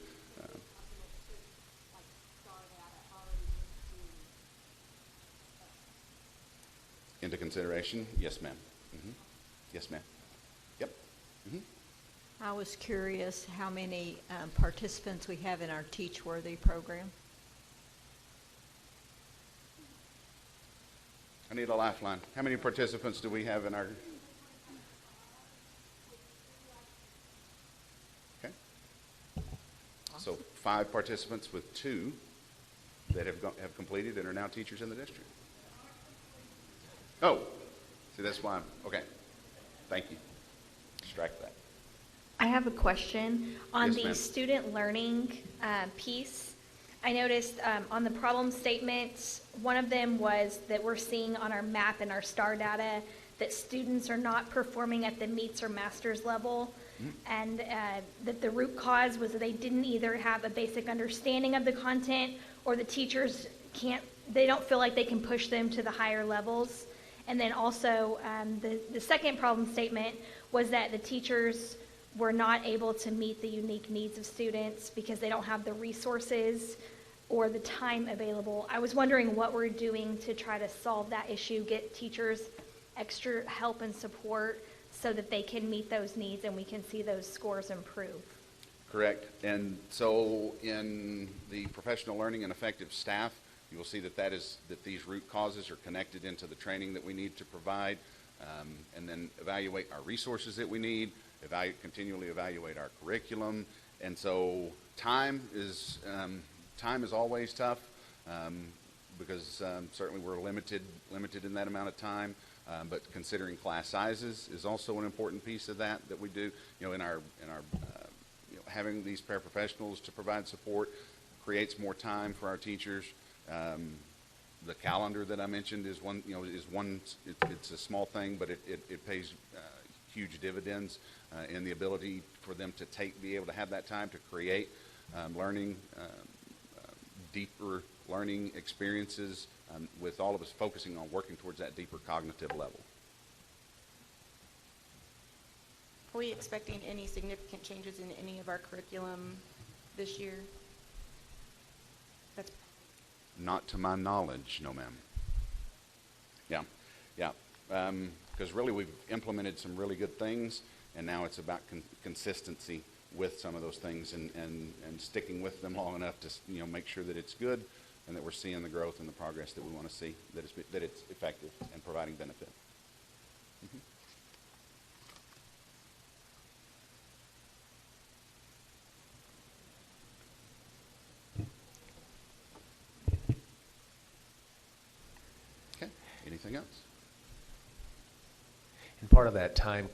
Into consideration? Yes, ma'am. Mm-hmm. Yes, ma'am. Yep. Mm-hmm. I was curious how many participants we have in our Teach Worthy program. I need a lifeline. How many participants do we have in our... Okay. So 5 participants with 2 that have completed and are now teachers in the district. Oh, see, that's why okay. Thank you. Extract that. I have a question on Yes, the ma'am. student learning piece. I noticed on the problem statements, one of them was that we're seeing on our map and our star data that students are not performing at the meets or master's level, and that the root cause was that they didn't either have a basic understanding of the content, or the teachers they don't feel like they can push them to the higher levels. And then also the second problem statement was that the teachers were not able to meet the unique needs of students because they don't have the resources or the time available. I was wondering what we're doing to try to solve that issue, get teachers extra help and support so that they can meet those needs and we can see those scores improve. Correct. And so in the professional learning and effective staff, you will see that these root causes are connected into the training that we need to provide, and then evaluate our resources that we need, continually evaluate our curriculum. And so time is always tough, because certainly we're limited in that amount of time. But considering class sizes is also an important piece of that we do. In our having these paraprofessionals to provide support creates more time for our teachers. The calendar that I mentioned is one. It's a small thing, but it pays huge dividends in the ability for them to be able to have that time to create learning, deeper learning experiences, with all of us focusing on working towards that deeper cognitive level. Are we expecting any significant changes in any of our curriculum this year? Not to my knowledge, no, ma'am. Yeah. Because really we've implemented some really good things, and now it's about consistency with some of those things and sticking with them long enough to make sure that it's good and that we're seeing the growth and the progress that we want to see, that it's effective and providing benefit. Mm-hmm. Anything else? And part of that time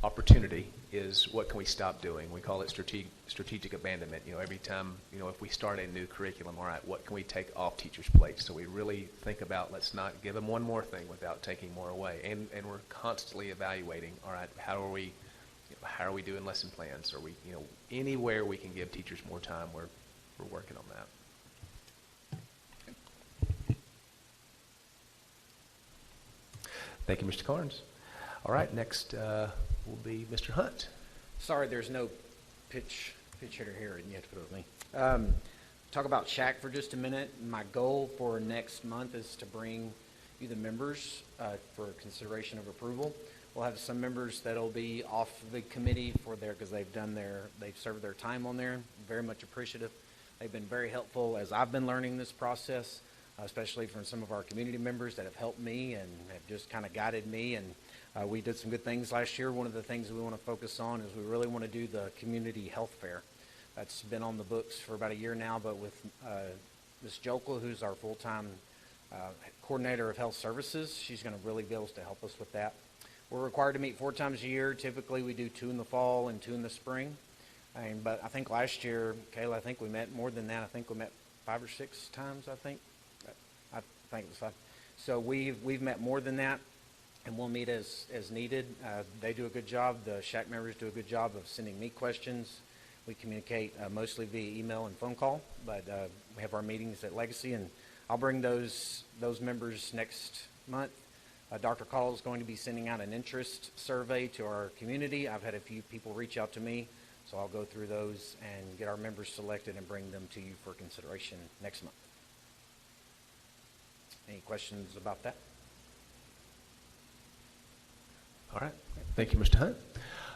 opportunity is what can we stop doing? We call it strategic abandonment. Every time, if we start a new curriculum, all right, what can we take off teachers' plates? So we really think about, let's not give them one more thing without taking more away. And we're constantly evaluating, all right, how are we doing lesson plans? Are we, anywhere we can give teachers more time, we're working on that. Thank you, Mr. Carnes. All right, next will be Mr. Hunt. Sorry, there's no pitch hitter here, and you have to put it with me. Talk about Shack for just a minute. My goal for next month is to bring you the members for consideration of approval. We'll have some members that'll be off the committee because they've served their time on there. Very much appreciative. They've been very helpful as I've been learning this process. especially from some of our community members that have helped me and have just kind of guided me. And we did some good things last year. One of the things we want to focus on is we really want to do the community health fair. That's been on the books for about a year now, but with Ms. Jokel, who's our full-time coordinator of health services, she's going to really be able to help us with that. We're required to meet 4 times a year. Typically, we do 2 in the fall and 2 in the spring. But I think last year, Kayla, I think we met more than that. I think we met 5 or 6 times, I think it was 5. So we've met more than that, and we'll meet as needed. They do a good job. The SHAC members do a good job of sending me questions. We communicate mostly via email and phone call, but we have our meetings at Legacy, and I'll bring those members next month. Dr. Call is going to be sending out an interest survey to our community. I've had a few people reach out to me, so I'll go through those and get our members selected and bring them to you for consideration next month. Any questions about that? All right. Thank you, Mr. Hunt.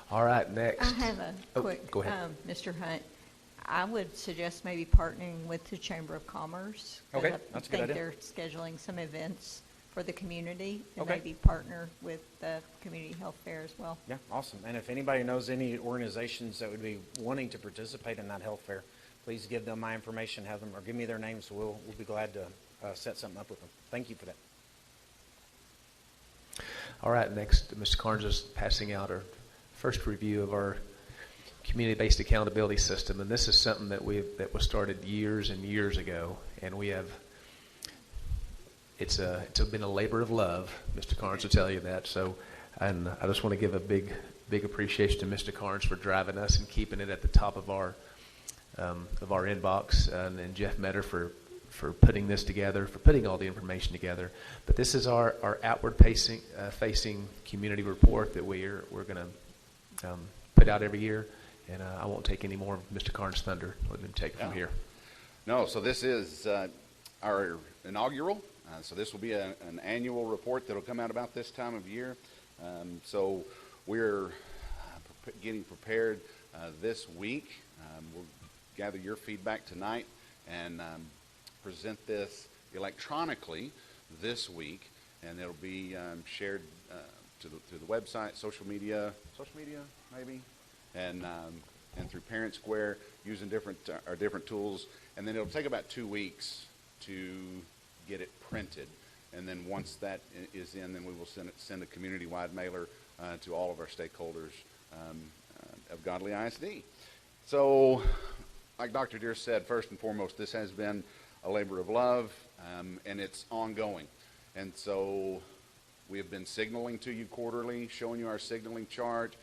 All right, next. I have a quick, go ahead. Mr. Hunt. I would suggest maybe partnering with the Chamber of Commerce. Okay, that's a good idea. I think they're scheduling some events for the community, and Okay. maybe partner with the community health fair as well. Yeah, awesome. And if anybody knows any organizations that would be wanting to participate in that health fair, please give them my information, have them, or give me their names. So we'll be glad to set something up with them. Thank you for that. All right, next, Mr. Carnes is passing out our first review of our community-based accountability system, and this is something that was started years and years ago, and we have. It's been a labor of love. Mr. Carnes will tell you that. So, and I just want to give a big appreciation to Mr. Carnes for driving us and keeping it at the top of our inbox, and Jeff Metter for putting this together, for putting all the information together. But this is our outward facing community report that we're going to put out every year. And I won't take any more of Mr. Carnes' thunder. Let him take it from here. No, so this is our inaugural. So this will be an annual report that will come out about this time of year. So we're getting prepared this week. We'll gather your feedback tonight and present this electronically this week, and it'll be shared to the website, social media maybe, and through Parent Square using our different tools, and then it'll take about 2 weeks to get it printed, and then once that is in, then we will send a community-wide mailer to all of our stakeholders of Godley ISD. So, like Dr. Deere said, first and foremost, this has been a labor of love, and it's ongoing. And so we have been signaling to you quarterly, showing you our signaling chart,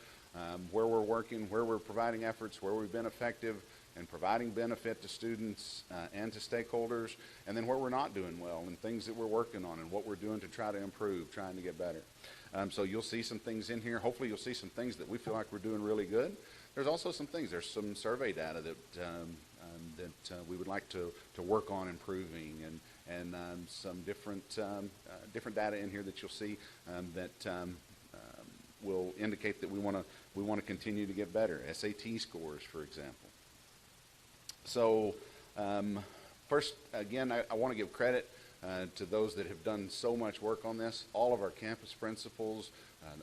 where we're working, where we're providing efforts, where we've been effective, and providing benefit to students and to stakeholders, and then where we're not doing well, and things that we're working on, and what we're doing to try to improve, trying to get better. So you'll see some things in here. Hopefully you'll see some things that we feel like we're doing really good. There's also some things. There's some survey data that we would like to work on improving, and some different data in here that you'll see that will indicate that we want to continue to get better. SAT scores, for example. So first, again, I want to give credit to those that have done so much work on this. All of our campus principals,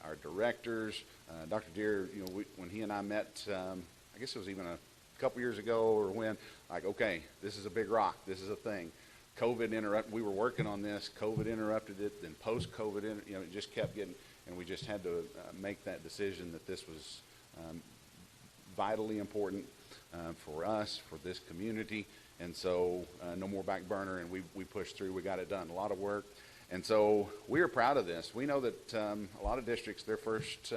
our directors, Dr. Deere, when he and I met, I guess it was even a couple years ago or when, like, okay, this is a big rock. This is a thing. COVID interrupted. We were working on this. COVID interrupted it. Then post-COVID, it just kept getting, and we just had to make that decision that this was vitally important for us, for this community, and so no more back burner, and we pushed through. We got it done. A lot of work, and so we are proud of this. We know that a lot of districts, their first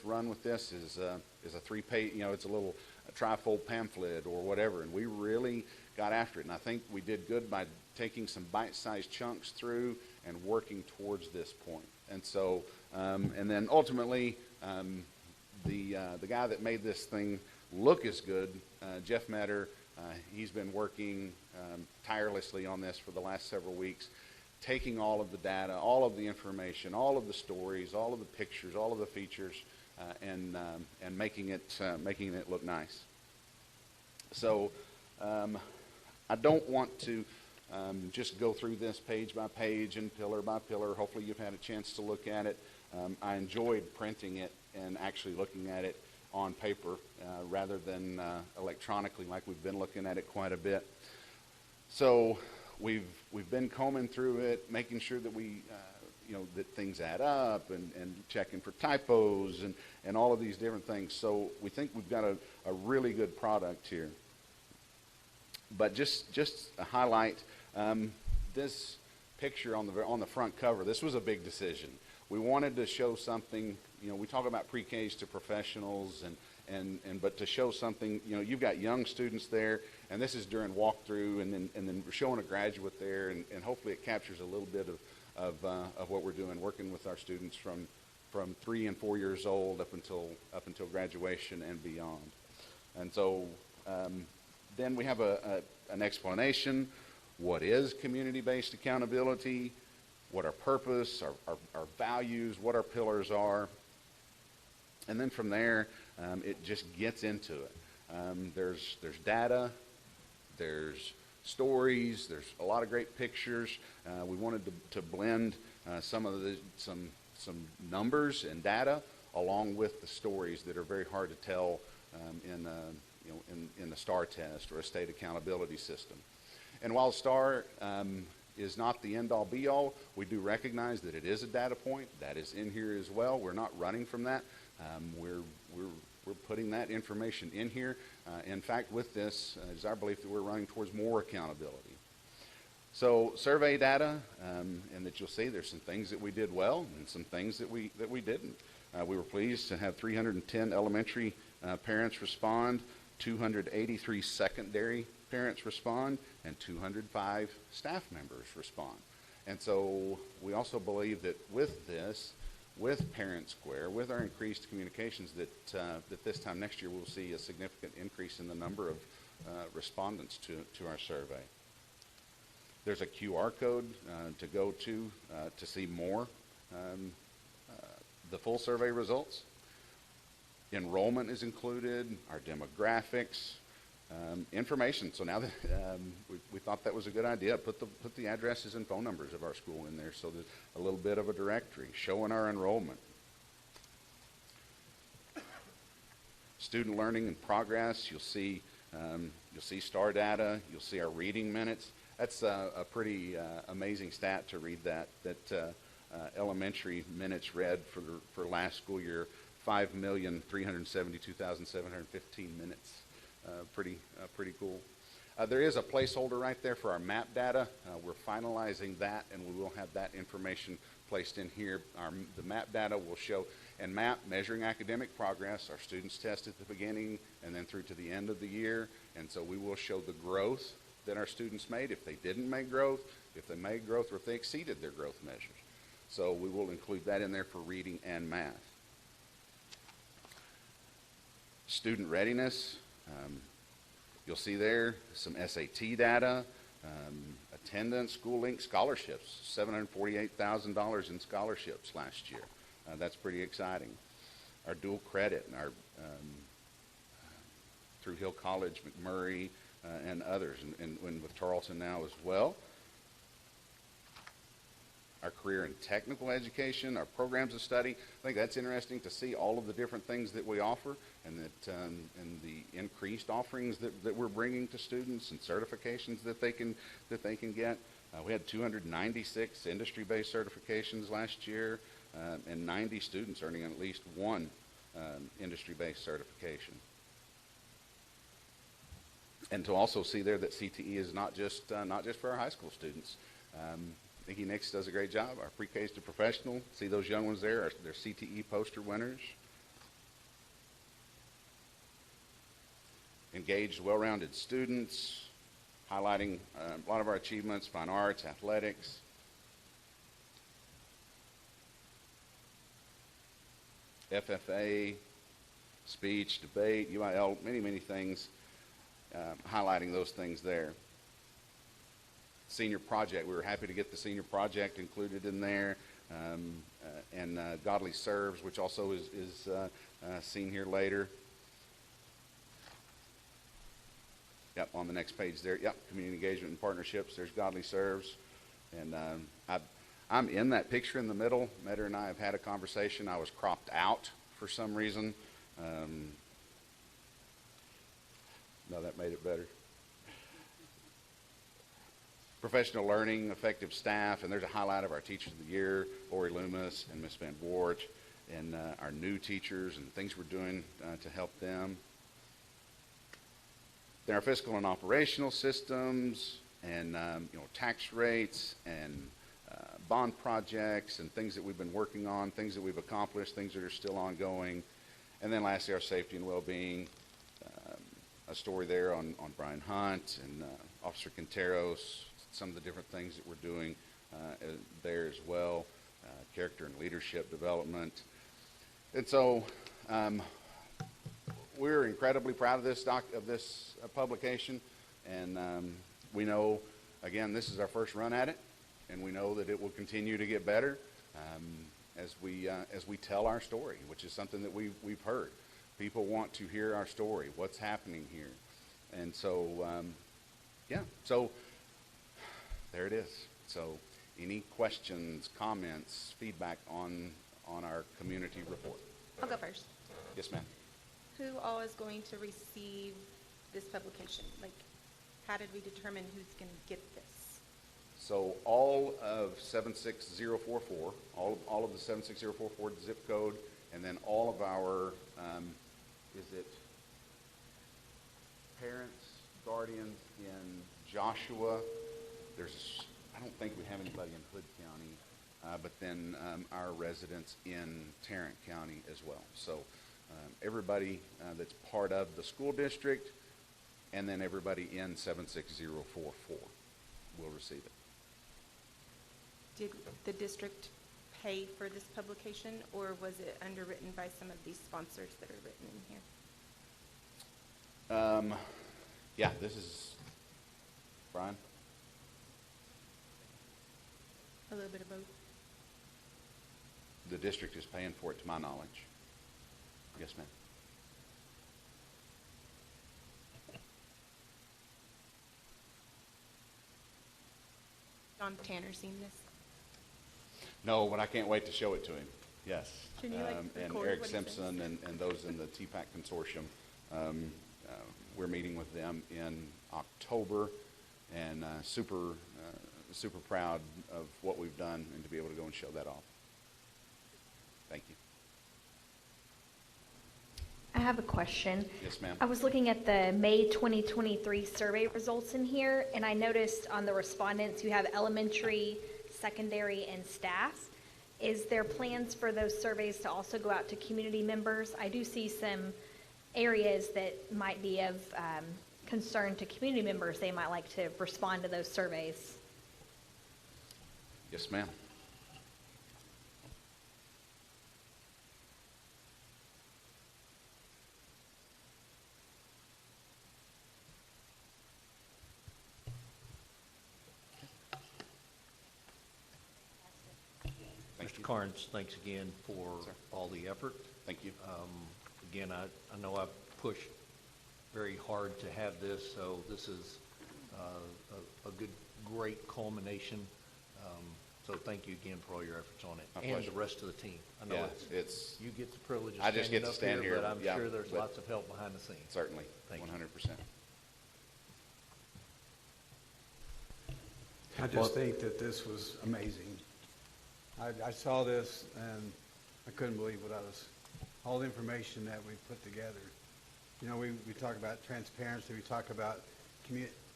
run with this is a 3-page, it's a little trifold pamphlet or whatever, and we really got after it. And I think we did good by taking some bite-sized chunks through and working towards this point. And so, and then ultimately, the guy that made this thing look as good, Jeff Metter, he's been working tirelessly on this for the last several weeks, taking all of the data, all of the information, all of the stories, all of the pictures, all of the features, and making it look nice. So I don't want to just go through this page by page and pillar by pillar. Hopefully you've had a chance to look at it. I enjoyed printing it and actually looking at it on paper rather than electronically, like we've been looking at it quite a bit. So we've been combing through it, making sure that we that things add up, and checking for typos and all of these different things. So we think we've got a really good product here. But just a highlight, this picture on the front cover, this was a big decision. We wanted to show something, we talk about pre-Ks to professionals, but to show something, you've got young students there, and this is during walkthrough, and then we're showing a graduate there, and hopefully it captures a little bit of what we're doing, working with our students from 3 and 4 years old up until graduation and beyond. And so then we have an explanation. What is community-based accountability? What our purpose, our values, what our pillars are. And then from there, it just gets into it. There's data, there's stories, there's a lot of great pictures. We wanted to blend some numbers and data along with the stories that are very hard to tell in the STAR test or a state accountability system. And while STAR is not the end-all be-all, we do recognize that it is a data point that is in here as well. We're not running from that. We're putting that information in here. In fact, with this, it's our belief that we're running towards more accountability. So survey data, and that you'll see there's some things that we did well and some things that we didn't. We were pleased to have 310 elementary parents respond, 283 secondary parents respond, and 205 staff members respond. And so we also believe that with this, with Parent Square, with our increased communications, that this time next year we'll see a significant increase in the number of respondents to our survey. There's a QR code to go to see more, the full survey results. Enrollment is included, our demographics, information. So now that we thought that was a good idea, put the addresses and phone numbers of our school in there, so there's a little bit of a directory showing our enrollment. Student learning and progress. You'll see STAR data. You'll see our reading minutes. That's a pretty amazing stat to read that elementary minutes read for last school year, 5,372,715 minutes. Pretty cool. There is a placeholder right there for our MAP data. We're finalizing that, and we will have that information placed in here. The MAP data will show, and MAP, measuring academic progress, our students test at the beginning and then through to the end of the year. And so we will show the growth that our students made, if they didn't make growth, if they made growth, or if they exceeded their growth measures. So we will include that in there for reading and math. Student readiness. You'll see there some SAT data, attendance, school link scholarships, $748,000 in scholarships last year. That's pretty exciting. Our dual credit and our through Hill College, McMurray, and others, and with Tarleton now as well. Our career and technical education, our programs of study. I think that's interesting to see all of the different things that we offer, and that and the increased offerings that we're bringing to students, and certifications that they can get. We had 296 industry-based certifications last year, and 90 students earning at least one industry-based certification. And to also see there that CTE is not just for our high school students. Nikki Nix does a great job. Our pre-Ks to professional, see those young ones there, they're CTE poster winners. Engaged, well-rounded students, highlighting a lot of our achievements, fine arts, athletics. FFA, speech, debate, UIL, many things, highlighting those things there. Senior project, we were happy to get the senior project included in there, and Godley Serves, which also is seen here later. Yep, on the next page there. Yep, community engagement and partnerships. There's Godly Serves. And I'm in that picture in the middle. Meta and I have had a conversation. I was cropped out for some reason. No, that made it better. Professional learning, effective staff, and there's a highlight of our Teachers of the Year, Lori Loomis and Miss Van Borch, and our new teachers and things we're doing to help them. Then our fiscal and operational systems, and tax rates, and bond projects, and things that we've been working on, things that we've accomplished, things that are still ongoing. And then lastly, our safety and well-being. A story there on Brian Hunt and Officer Quinteros, some of the different things that we're doing there as well, character and leadership development. And so we're incredibly proud of this publication, and we know, again, this is our first run at it, and we know that it will continue to get better as we tell our story, which is something that we've heard. People want to hear our story, what's happening here. And so, so there it is. So any questions, comments, feedback on our community report? I'll go first. Yes, ma'am. Who all is going to receive this publication? Like, how did we determine who's going to get this? So all of 76044, all of the 76044 zip code, and then all of our, is it parents, guardians in Joshua? I don't think we have anybody in Hood County, but then our residents in Tarrant County as well. So everybody that's part of the school district, and then everybody in 76044 will receive it. Did the district pay for this publication, or was it underwritten by some of these sponsors that are written in here? Yeah, this is Brian. A little bit of both. The district is paying for it, to my knowledge. Yes, ma'am. John Tanner seen this? No, but I can't wait to show it to him. Yes. Can you, and record Eric what he Simpson says? and those in the TPAC consortium. We're meeting with them in October, and super proud of what we've done and to be able to go and show that off. Thank you. I have a question. Yes, ma'am. I was looking at the May 2023 survey results in here, and I noticed on the respondents you have elementary, secondary, and staff. Is there plans for those surveys to also go out to community members? I do see some areas that might be of concern to community members. They might like to respond to those surveys. Yes, ma'am. Mr. Carnes, thanks again for all the effort. Thank you. Again, I know I've pushed very hard to have this, so this is a great culmination. So thank you again for all your efforts on it. My and pleasure. the rest of the team. I know Yeah, it's you get the privilege of I just standing get to up stand here, but I'm yeah, sure there's but lots of help behind the scenes. Certainly, Thank 100%. I just think that this was amazing. I saw this and I couldn't believe all the information that we put together. You know, we talk about transparency, we talk about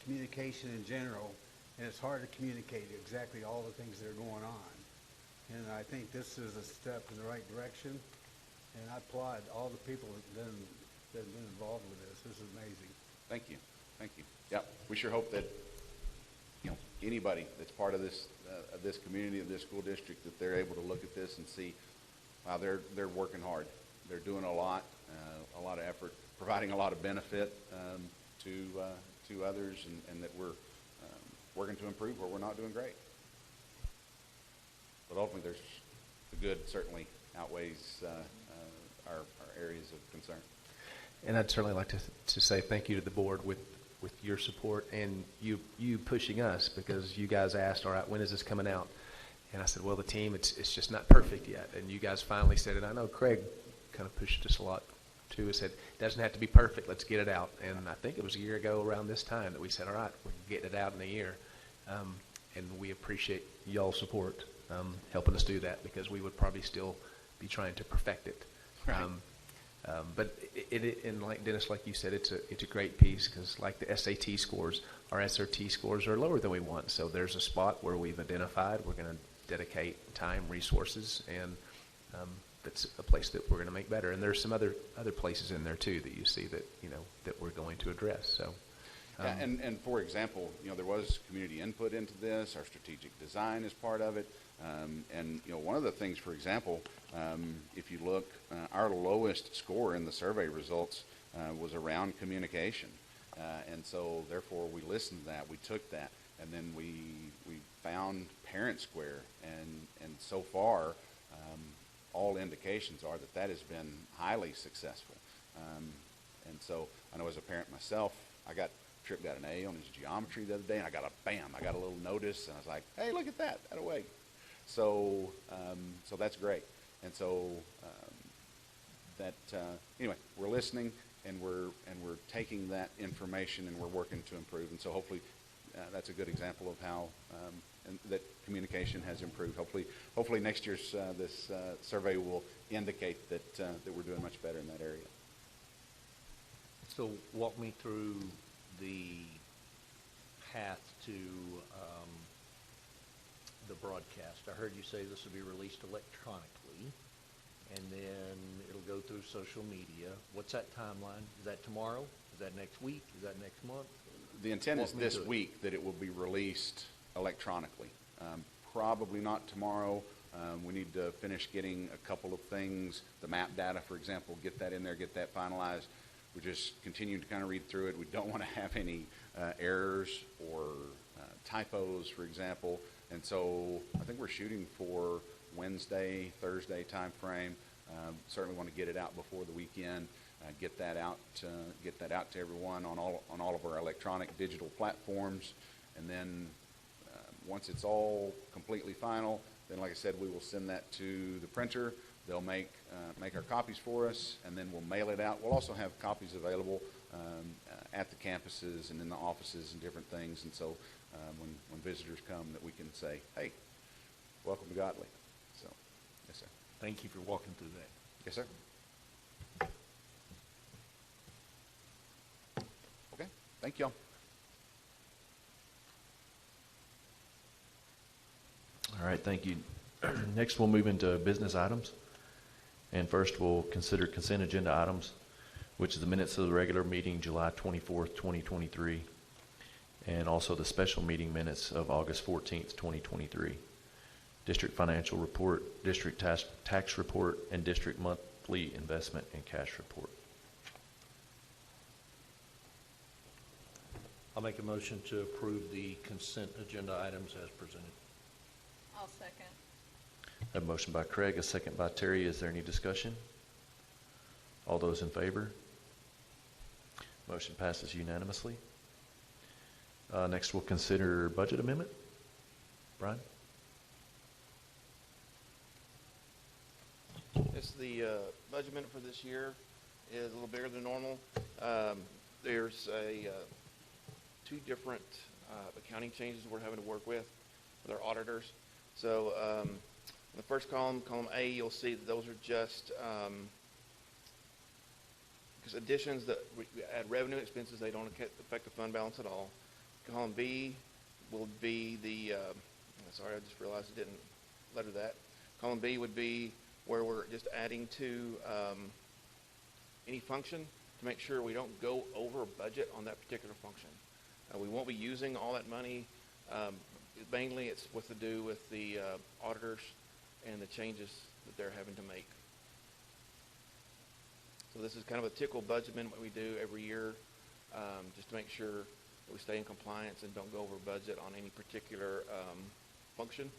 communication in general, and it's hard to communicate exactly all the things that are going on. And I think this is a step in the right direction, and I applaud all the people that have been involved with this. This is amazing. Thank you. Thank you. Yeah, we sure hope that anybody that's part of this community, of this school district, that they're able to look at this and see, wow, they're working hard. They're doing a lot of effort, providing a lot of benefit to others, and that we're working to improve where we're not doing great. But ultimately, the good certainly outweighs our areas of concern. And I'd certainly like to say thank you to the board. With with your support and you pushing us, because you guys asked, all right, when is this coming out? And I said, well, the team, it's just not perfect yet. And you guys finally said it. I know Craig kind of pushed us a lot too. He said, it doesn't have to be perfect. Let's get it out. And I think it was a year ago around this time that we said, all right, we're getting it out in a year. And we appreciate y'all's support helping us do that, because we would probably still be trying to perfect it. Right. But and like Dennis, like you said, it's a great piece, because like the SAT scores, our SRT scores are lower than we want. So there's a spot where we've identified we're going to dedicate time, resources, and that's a place that we're going to make better. And there's some other places in there too that you see that that we're going to address. So. Yeah, and for example, there was community input into this. Our strategic design is part of it. And one of the things, for example, if you look, our lowest score in the survey results was around communication. And so therefore we listened to that, we took that, and then we found Parent Square, and so far all indications are that has been highly successful. And so I know as a parent myself, Tripp got an A on his geometry the other day, and I got a little notice, and I was like, hey, look at that away. So that's great. And so anyway, we're listening, and we're taking that information, and we're working to improve. And so hopefully that's a good example of how and that communication has improved. Hopefully next year's this survey will indicate that we're doing much better in that area. So walk me through the path to the broadcast. I heard you say this will be released electronically, and then it'll go through social media. What's that timeline? Is that tomorrow? Is that next week? Is that next month? The intent is this week that it will be released electronically. Probably not tomorrow. We need to finish getting a couple of things, the map data, for example, get that in there, get that finalized. We're just continuing to kind of read through it. We don't want to have any errors or typos, for example. And so I think we're shooting for Wednesday, Thursday time frame. Certainly want to get it out before the weekend. Get that out to everyone on all of our electronic digital platforms. And then once it's all completely final, then like I said, we will send that to the printer. They'll make our copies for us, and then we'll mail it out. We'll also have copies available at the campuses and in the offices and different things. And so when visitors come, that we can say, hey, welcome to Godley. So, yes, sir. Thank you for walking through that. Yes, sir. Okay. Thank y'all. All right, thank you. Next, we'll move into business items. And first, we'll consider consent agenda items, which is the minutes of the regular meeting, July 24th, 2023, and also the special meeting minutes of August 14th, 2023. District financial report, district tax report, and district monthly investment and cash report. I'll make a motion to approve the consent agenda items as presented. I'll second. A motion by Craig, a second by Terry. Is there any discussion? All those in favor? Motion passes unanimously. Next, we'll consider budget amendment. Brian? It's the budget amendment for this year is a little bigger than normal. There's two different accounting changes we're having to work with our auditors. So in the first column A, you'll see that those are just because additions that we add revenue expenses, they don't affect the fund balance at all. Column B will be the, sorry, I just realized I didn't letter that. Column B would be where we're just adding to any function to make sure we don't go over budget on that particular function. We won't be using all that money. Mainly it's what to do with the auditors and the changes that they're having to make. So this is kind of a typical budget amendment we do every year, just to make sure that we stay in compliance and don't go over budget on any particular function.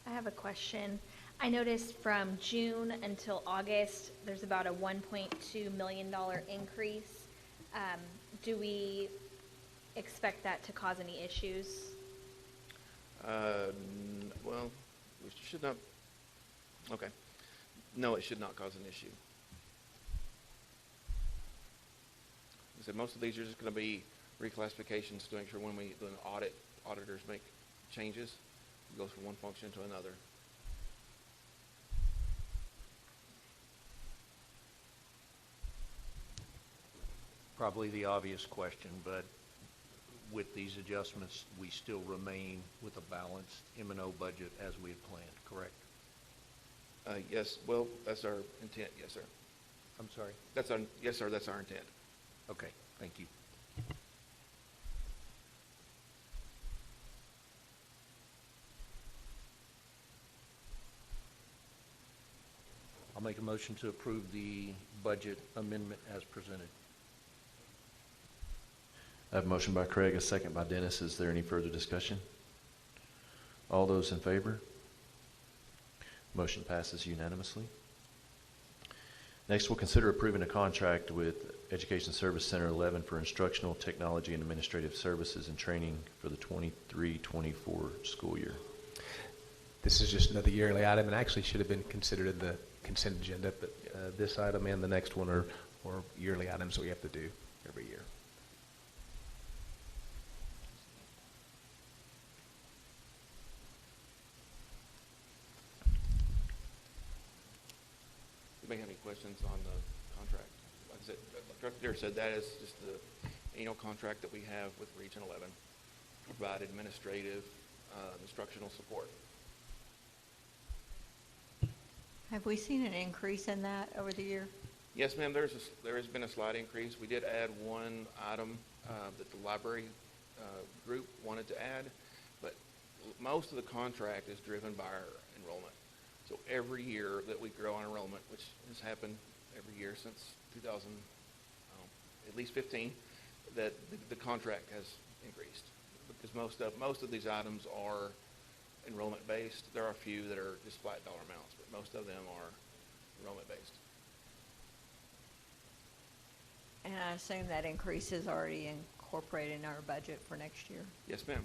I have a question. I noticed from June until August, there's about a $1.2 million increase. Do we expect that to cause any issues? Well, we should not, okay. No, it should not cause an issue. I said most of these are just going to be reclassifications to make sure when we do an audit, auditors make changes, it goes from one function to another. Probably the obvious question, but with these adjustments, we still remain with a balanced M&O budget as we had planned, correct? Yes, well, that's our intent, yes, sir. I'm sorry? Yes, sir, that's our intent. Okay, thank you. I'll make a motion to approve the budget amendment as presented. I have a motion by Craig, a second by Dennis. Is there any further discussion? All those in favor? Motion passes unanimously. Next, we'll consider approving a contract with Education Service Center 11 for instructional, technology, and administrative services and training for the 23-24 school year. This is just another yearly item, and actually should have been considered in the consent agenda, but this item and the next one are yearly items that we have to do every year. You may have any questions on the contract. Like I said, Director Deere said that is just the annual contract that we have with Region 11 to provide administrative, instructional support. Have we seen an increase in that over the year? Yes, ma'am, there has been a slight increase. We did add one item that the library group wanted to add, but most of the contract is driven by our enrollment. So every year that we grow our enrollment, which has happened every year since 2000, at least 15, that the contract has increased because most of these items are enrollment based. There are a few that are just flat dollar amounts, but most of them are enrollment based. And I assume that increase is already incorporated in our budget for next year? Yes, ma'am.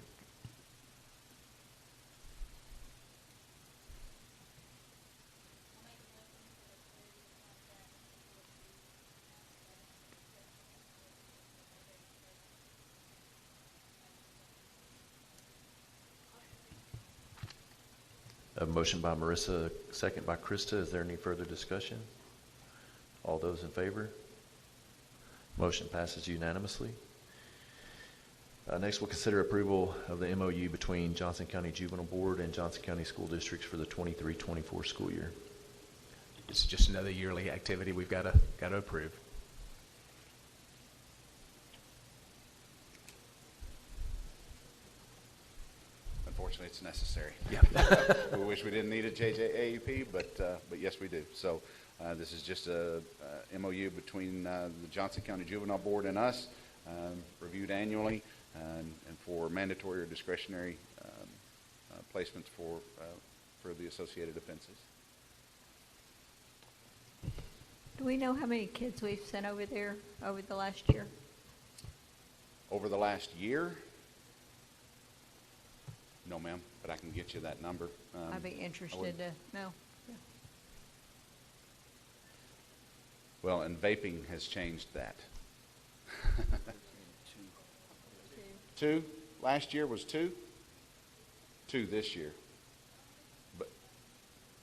A motion by Marissa, second by Krista. Is there any further discussion? All those in favor? Motion passes unanimously. Next, we'll consider approval of the MOU between Johnson County Juvenile Board and Johnson County School Districts for the 23-24 school year. This is just another yearly activity we've got to approve. Unfortunately, it's necessary. Yeah. We wish we didn't need a JJAUP, but yes, we do. So this is just a MOU between the Johnson County Juvenile Board and us, reviewed annually, and for mandatory or discretionary placements for the associated offenses. Do we know how many kids we've sent over there over the last year? Over the last year? No, ma'am, but I can get you that number. I'd be interested to know. Yeah. Well, and vaping has changed that. Two? Last year was two? Two this year.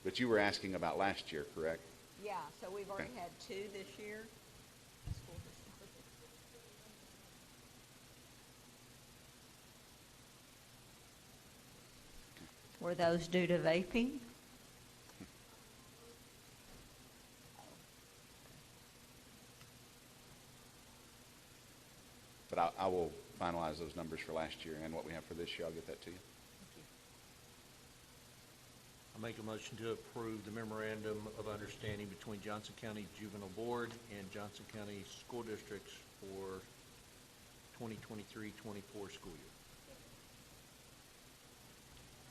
But you were asking about last year, correct? Yeah, so we've already had two this year. Were those due to vaping? But I will finalize those numbers for last year and what we have for this year. I'll get that to you. I'll make a motion to approve the memorandum of understanding between Johnson County Juvenile Board and Johnson County School Districts for 2023-24 school year.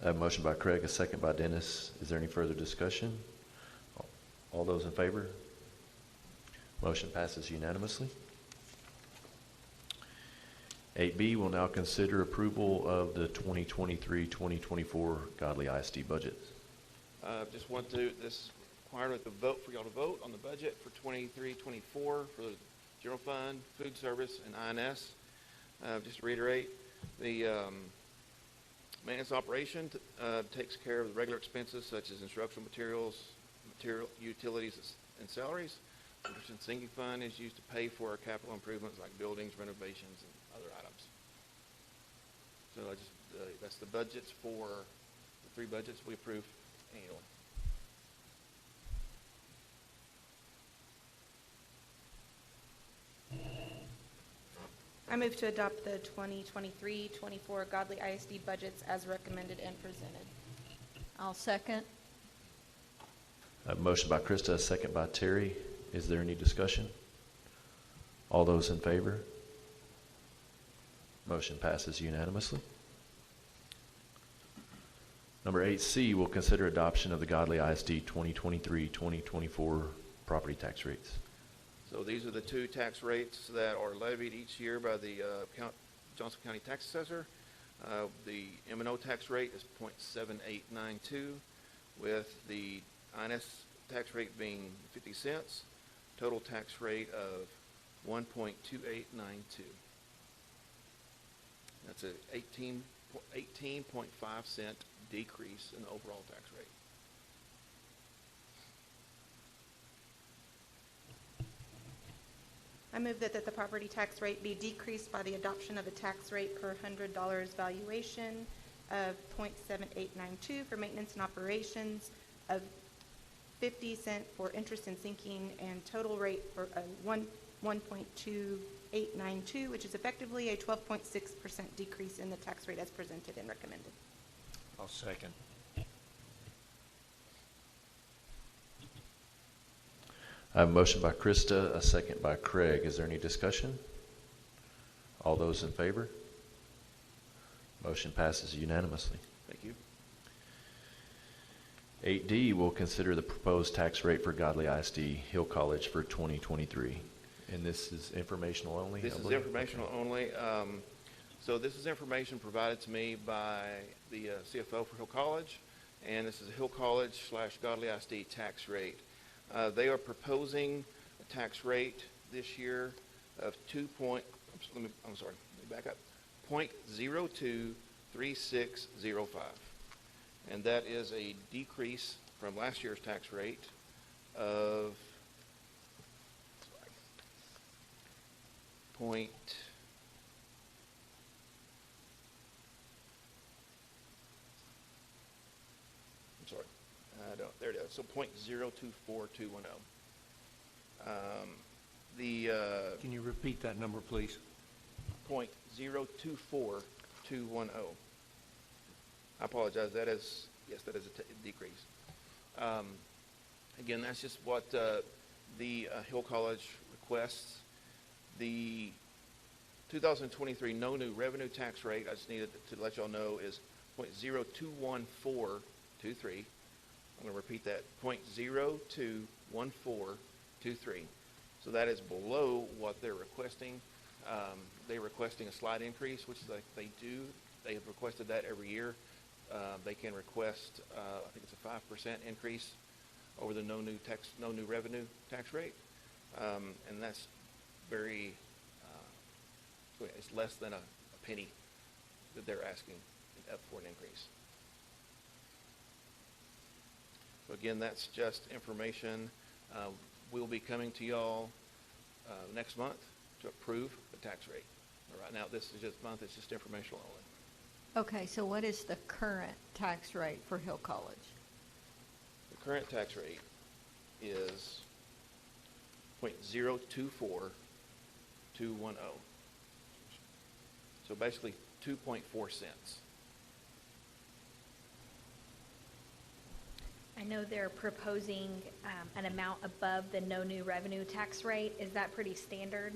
I have a motion by Craig, a second by Dennis. Is there any further discussion? All those in favor? Motion passes unanimously. 8B will now consider approval of the 2023-2024 Godley ISD budget. Just want to, this requirement to vote for y'all to vote on the budget for 23-24 for the general fund, food service, and INS. Just to reiterate, the maintenance operation takes care of the regular expenses such as instructional materials, utilities, and salaries. Interest and sinking fund is used to pay for our capital improvements like buildings, renovations, and other items. So I just that's the budgets for the three budgets we approve annually. I move to adopt the 2023-24 Godley ISD budgets as recommended and presented. I'll second. I have a motion by Krista, a second by Terry. Is there any discussion? All those in favor? Motion passes unanimously. Number 8C will consider adoption of the Godley ISD 2023-2024 property tax rates. So these are the two tax rates that are levied each year by the Johnson County Tax Assessor. The M&O tax rate is 0.7892, with the INS tax rate being 50 cents. Total tax rate of 1.2892. That's an 18.5 cent decrease in the overall tax rate. I move that the property tax rate be decreased by the adoption of a tax rate per $100 valuation of 0.7892 for maintenance and operations, of 50 cent for interest and sinking, and total rate for 1.2892, which is effectively a 12.6% decrease in the tax rate as presented and recommended. I'll second. I have a motion by Krista, a second by Craig. Is there any discussion? All those in favor? Motion passes unanimously. Thank you. 8D will consider the proposed tax rate for Godley ISD Hill College for 2023. And this is informational only? This is informational only. So this is information provided to me by the CFO for Hill College, and this is a Hill College / Godley ISD tax rate. They are proposing a tax rate this year of 0.023605, and that is a decrease from last year's tax rate of point. There it is. So 0.024210. Can you repeat that number, please? 0.024210. I apologize. That is a decrease. Again, that's just what the Hill College requests. The 2023 no new revenue tax rate, I just needed to let y'all know, is 0.021423. I'm going to repeat that, 0.021423. So that is below what they're requesting. They're requesting a slight increase, which is like they do. They have requested that every year. They can request, I think it's a 5% increase over the no new revenue tax rate, and that's very. It's less than a penny that they're asking for an increase. So again, that's just information. We'll be coming to y'all next month to approve the tax rate. Right now, this is just month. It's just informational only. Okay, so what is the current tax rate for Hill College? The current tax rate is 0.024210. So basically 2.4 cents. I know they're proposing an amount above the no new revenue tax rate. Is that pretty standard?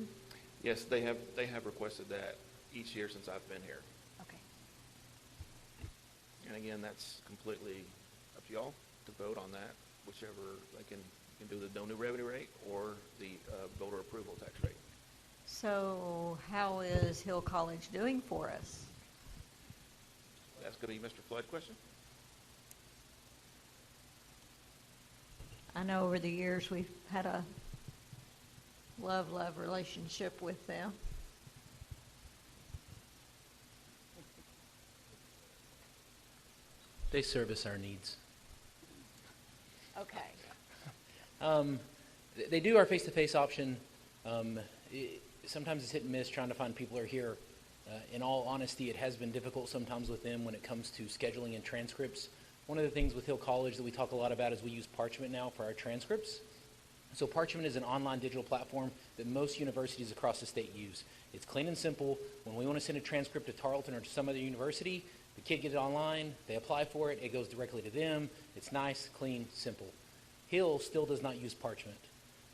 Yes, they have requested that each year since I've been here. Okay. And again, that's completely up to y'all to vote on that, whichever they can do the no new revenue rate or the voter approval tax rate. So how is Hill College doing for us? That's going to be Mr. Flood question. I know over the years we've had a love relationship with them. They service our needs. Okay. They do our face-to-face option. Sometimes it's hit and miss trying to find people who are here. In all honesty, it has been difficult sometimes with them when it comes to scheduling and transcripts. One of the things with Hill College that we talk a lot about is we use Parchment now for our transcripts. So Parchment is an online digital platform that most universities across the state use. It's clean and simple. When we want to send a transcript to Tarleton or to some other university, the kid gets it online, they apply for it, it goes directly to them. It's nice, clean, simple. Hill still does not use Parchment.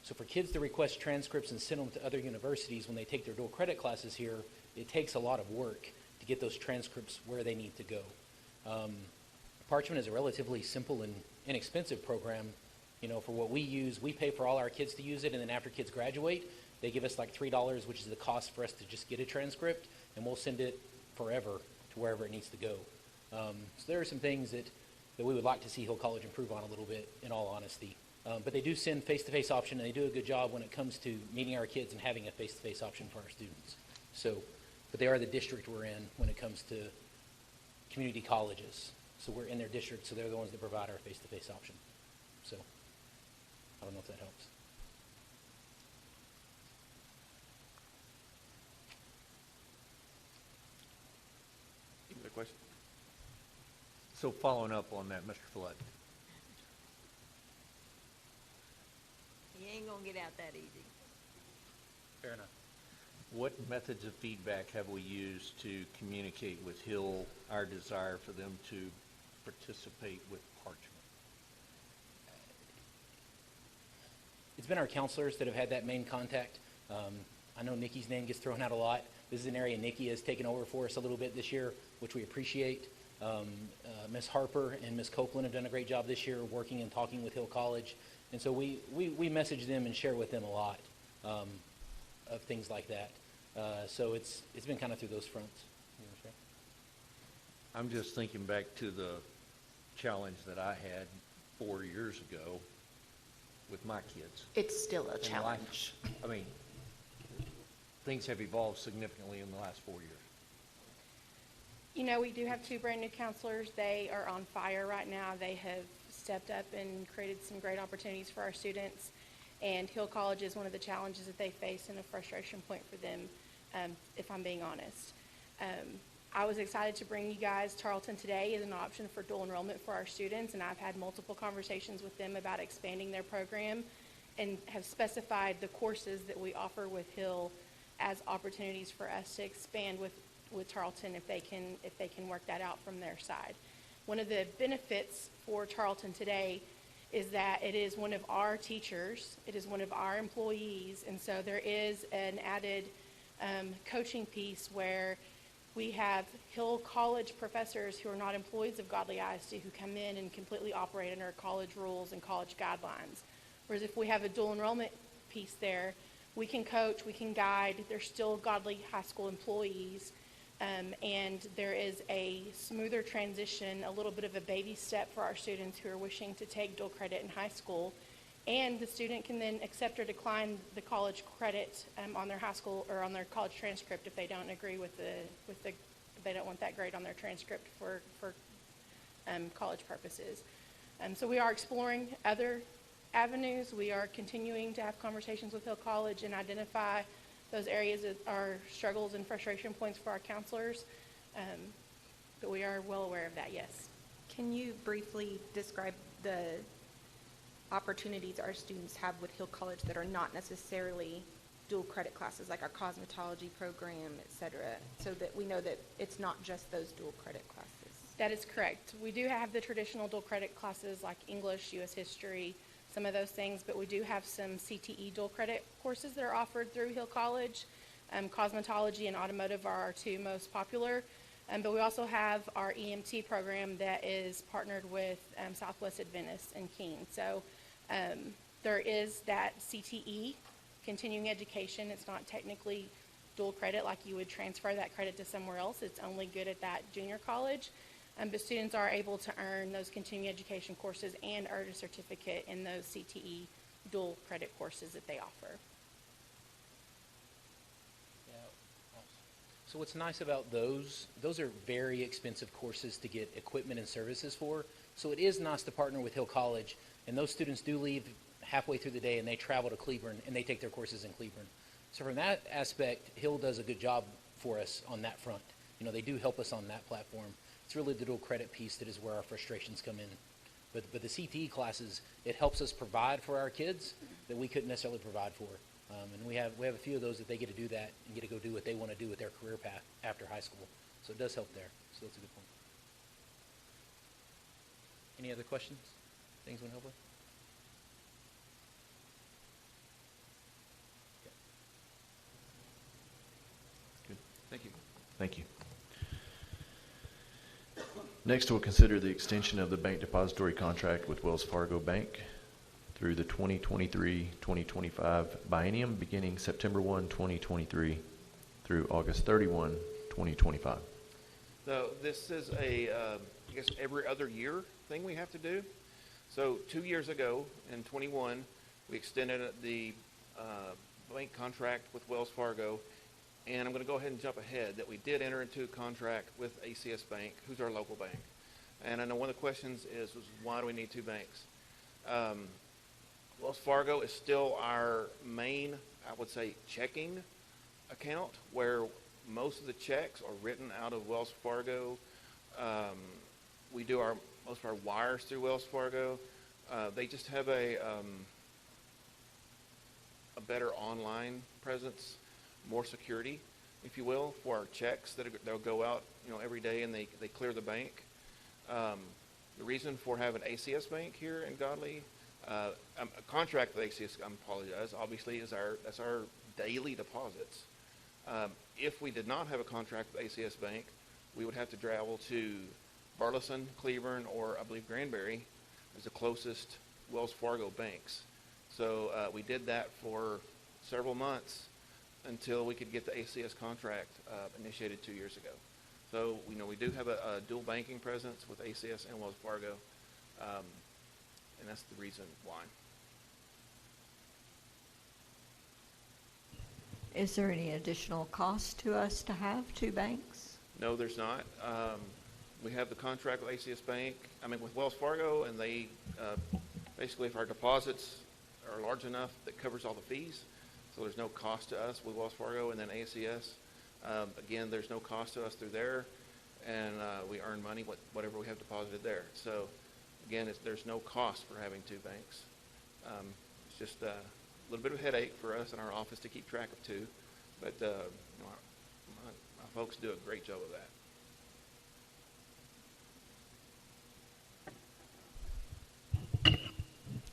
So for kids to request transcripts and send them to other universities when they take their dual credit classes here, it takes a lot of work to get those transcripts where they need to go. Parchment is a relatively simple and inexpensive program. You know, for what we use, we pay for all our kids to use it, and then after kids graduate, they give us like $3, which is the cost for us to just get a transcript, and we'll send it forever to wherever it needs to go. So there are some things that we would like to see Hill College improve on a little bit, in all honesty. But they do send face-to-face option, and they do a good job when it comes to meeting our kids and having a face-to-face option for our students. So, but they are the district we're in when it comes to community colleges. So we're in their district, so they're the ones that provide our face-to-face option. So I don't know if that helps. Any other question? So following up on that, Mr. Flood. You ain't gonna get out that easy. Fair enough. What methods of feedback have we used to communicate with Hill our desire for them to participate with Parchment? It's been our counselors that have had that main contact. I know Nikki's name gets thrown out a lot. This is an area Nikki has taken over for us a little bit this year, which we appreciate. Ms. Harper and Ms. Copeland have done a great job this year working and talking with Hill College. And so we message them and share with them a lot of things like that. So it's been kind of through those fronts. I'm just thinking back to the challenge that I had 4 years ago with my kids. It's still a And challenge. I mean, things have evolved significantly in the last 4 years. You know, we do have 2 brand new counselors. They are on fire right now. They have stepped up and created some great opportunities for our students. And Hill College is one of the challenges that they face and a frustration point for them, if I'm being honest. I was excited to bring you guys Tarleton today as an option for dual enrollment for our students, and I've had multiple conversations with them about expanding their program and have specified the courses that we offer with Hill as opportunities for us to expand with Tarleton if they can work that out from their side. One of the benefits for Tarleton today is that it is one of our teachers, it is one of our employees, and so there is an added coaching piece where we have Hill College professors who are not employees of Godley ISD who come in and completely operate under college rules and college guidelines. Whereas if we have a dual enrollment piece there, we can coach, we can guide, they're still Godley High School employees, and there is a smoother transition, a little bit of a baby step for our students who are wishing to take dual credit in high school. And the student can then accept or decline the college credit on their high school or on their college transcript if they don't agree with they don't want that grade on their transcript for college purposes. So we are exploring other avenues. We are continuing to have conversations with Hill College and identify those areas that are struggles and frustration points for our counselors. But we are well aware of that, yes. Can you briefly describe the opportunities our students have with Hill College that are not necessarily dual credit classes, like our cosmetology program, et cetera, so that we know that it's not just those dual credit classes? That is correct. We do have the traditional dual credit classes like English, U.S. history, some of those things, but we do have some CTE dual credit courses that are offered through Hill College. Cosmetology and automotive are our 2 most popular. But we also have our EMT program that is partnered with Southwest Adventist and Keene. So there is that CTE, continuing education. It's not technically dual credit like you would transfer that credit to somewhere else. It's only good at that junior college. But students are able to earn those continuing education courses and earn a certificate in those CTE dual credit courses that they offer. So what's nice about those are very expensive courses to get equipment and services for. So it is nice to partner with Hill College, and those students do leave halfway through the day and they travel to Cleburne and they take their courses in Cleburne. So from that aspect, Hill does a good job for us on that front. You know, they do help us on that platform. It's really the dual credit piece that is where our frustrations come in. But the CTE classes, it helps us provide for our kids that we couldn't necessarily provide for. And we have a few of those that they get to do that and get to go do what they want to do with their career path after high school. So it does help there. So that's a good point. Any other questions? Things we want to help with? Good. Thank you. Thank you. Next, we'll consider the extension of the bank depository contract with Wells Fargo Bank through the 2023-2025 biennium beginning September 1, 2023 through August 31, 2025. So this is a, I guess, every other year thing we have to do. So 2 years ago, in 21, we extended the bank contract with Wells Fargo. And I'm going to go ahead and jump ahead that we did enter into a contract with ACS Bank, who's our local bank. And I know one of the questions is why do we need two banks? Wells Fargo is still our main, I would say, checking account, where most of the checks are written out of Wells Fargo. We do most of our wires through Wells Fargo. They just have a better online presence, more security, if you will, for our checks they'll go out, every day and they clear the bank. The reason for having ACS Bank here in Godley, a contract with ACS, I apologize, obviously that's our daily deposits. If we did not have a contract with ACS Bank, we would have to travel to Burleson, Cleburne, or I believe Granbury as the closest Wells Fargo banks. So we did that for several months until we could get the ACS contract initiated 2 years ago. So we do have a dual banking presence with ACS and Wells Fargo, and that's the reason why. Is there any additional cost to us to have two banks? No, there's not. We have the contract with ACS Bank, with Wells Fargo, and they basically, if our deposits are large enough, that covers all the fees. So there's no cost to us with Wells Fargo, and then ACS. Again, there's no cost to us through there, and we earn money whatever we have deposited there. So again, there's no cost for having two banks. It's just a little bit of a headache for us in our office to keep track of two, but my folks do a great job of that.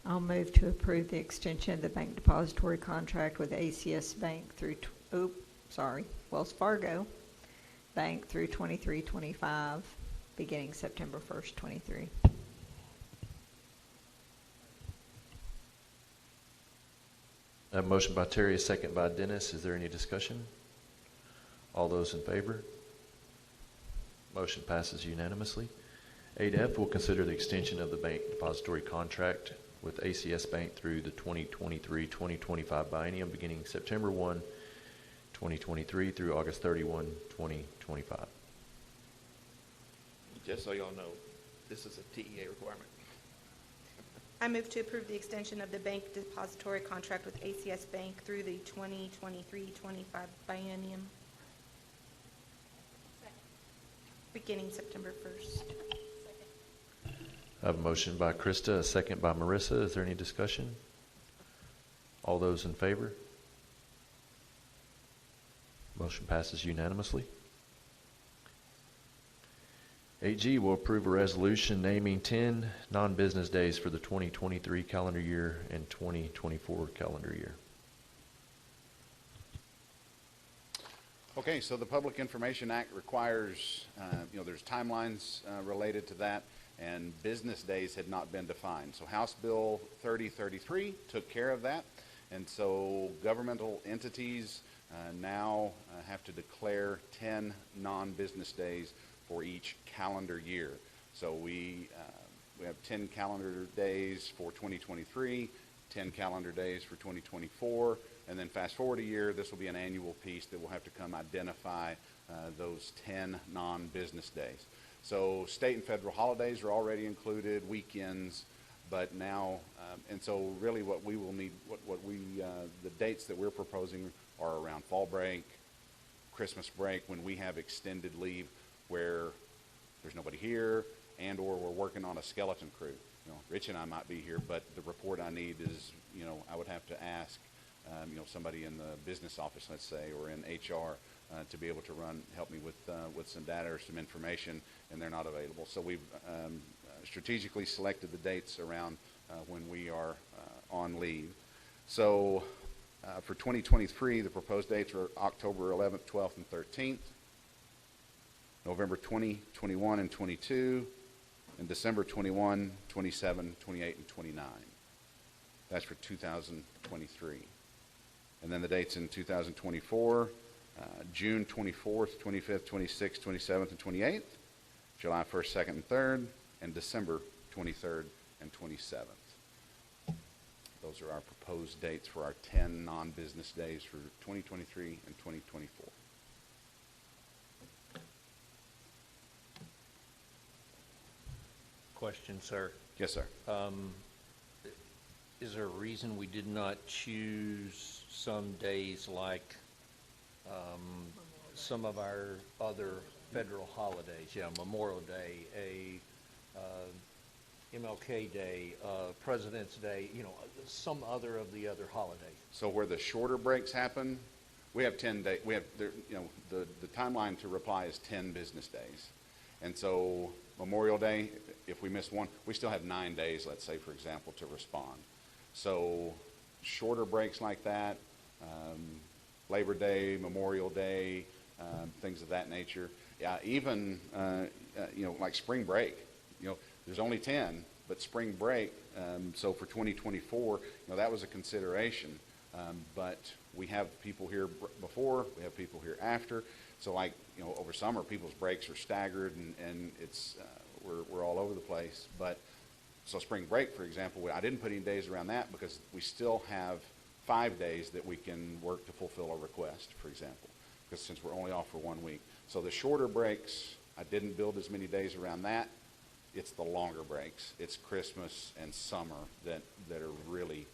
I'll move to approve the extension of the bank depository contract with ACS Bank through, Wells Fargo Bank through 23-25, beginning September 1st, 23. A motion by Terry, a second by Dennis. Is there any discussion? All those in favor? Motion passes unanimously. 8F will consider the extension of the bank depository contract with ACS Bank through the 2023-2025 biennium beginning September 1, 2023 through August 31, 2025. Just so y'all know, this is a TEA requirement. I move to approve the extension of the bank depository contract with ACS Bank through the 2023-25 biennium, beginning September 1st. I have a motion by Krista, a second by Marissa. Is there any discussion? All those in favor? Motion passes unanimously. 8G will approve a resolution naming 10 non-business days for the 2023 calendar year and 2024 calendar year. Okay, so the Public Information Act requires, there's timelines related to that, and business days had not been defined. So House Bill 3033 took care of that, and so governmental entities now have to declare 10 non-business days for each calendar year. So we have 10 calendar days for 2023, 10 calendar days for 2024, and then fast forward a year, this will be an annual piece that will have to come identify those 10 non-business days. So state and federal holidays are already included, weekends, but now, and so really what we will need, the dates that we're proposing are around fall break, Christmas break, when we have extended leave where there's nobody here and or we're working on a skeleton crew. Rich and I might be here, but the report I need is, I would have to ask, somebody in the business office, let's say, or in HR to be able to help me with some data or some information, and they're not available. So we've strategically selected the dates around when we are on leave. So for 2023, the proposed dates are October 11th, 12th, and 13th, November 20, 21, and 22, and December 21, 27, 28, and 29. That's for 2023. And then the dates in 2024, June 24th, 25th, 26th, 27th, and 28th, July 1st, 2nd, and 3rd, and December 23rd and 27th. Those are our proposed dates for our 10 non-business days for 2023 and 2024. Question, sir. Yes, sir. Is there a reason we did not choose some days like some of our other federal holidays? Yeah, Memorial Day, MLK Day, President's Day, some other of the other holidays. So where the shorter breaks happen, we have 10 days. We have, the timeline to reply is 10 business days. And so Memorial Day, if we miss one, we still have 9 days, let's say, for example, to respond. So shorter breaks like that, Labor Day, Memorial Day, things of that nature. Yeah, even, like spring break, there's only 10, but spring break, so for 2024, that was a consideration. But we have people here before, we have people here after. So like, over summer, people's breaks are staggered and it's, we're all over the place. But so spring break, for example, I didn't put any days around that because we still have 5 days that we can work to fulfill a request, for example, because since we're only off for 1 week. So the shorter breaks, I didn't build as many days around that. It's the longer breaks. It's Christmas and summer that are really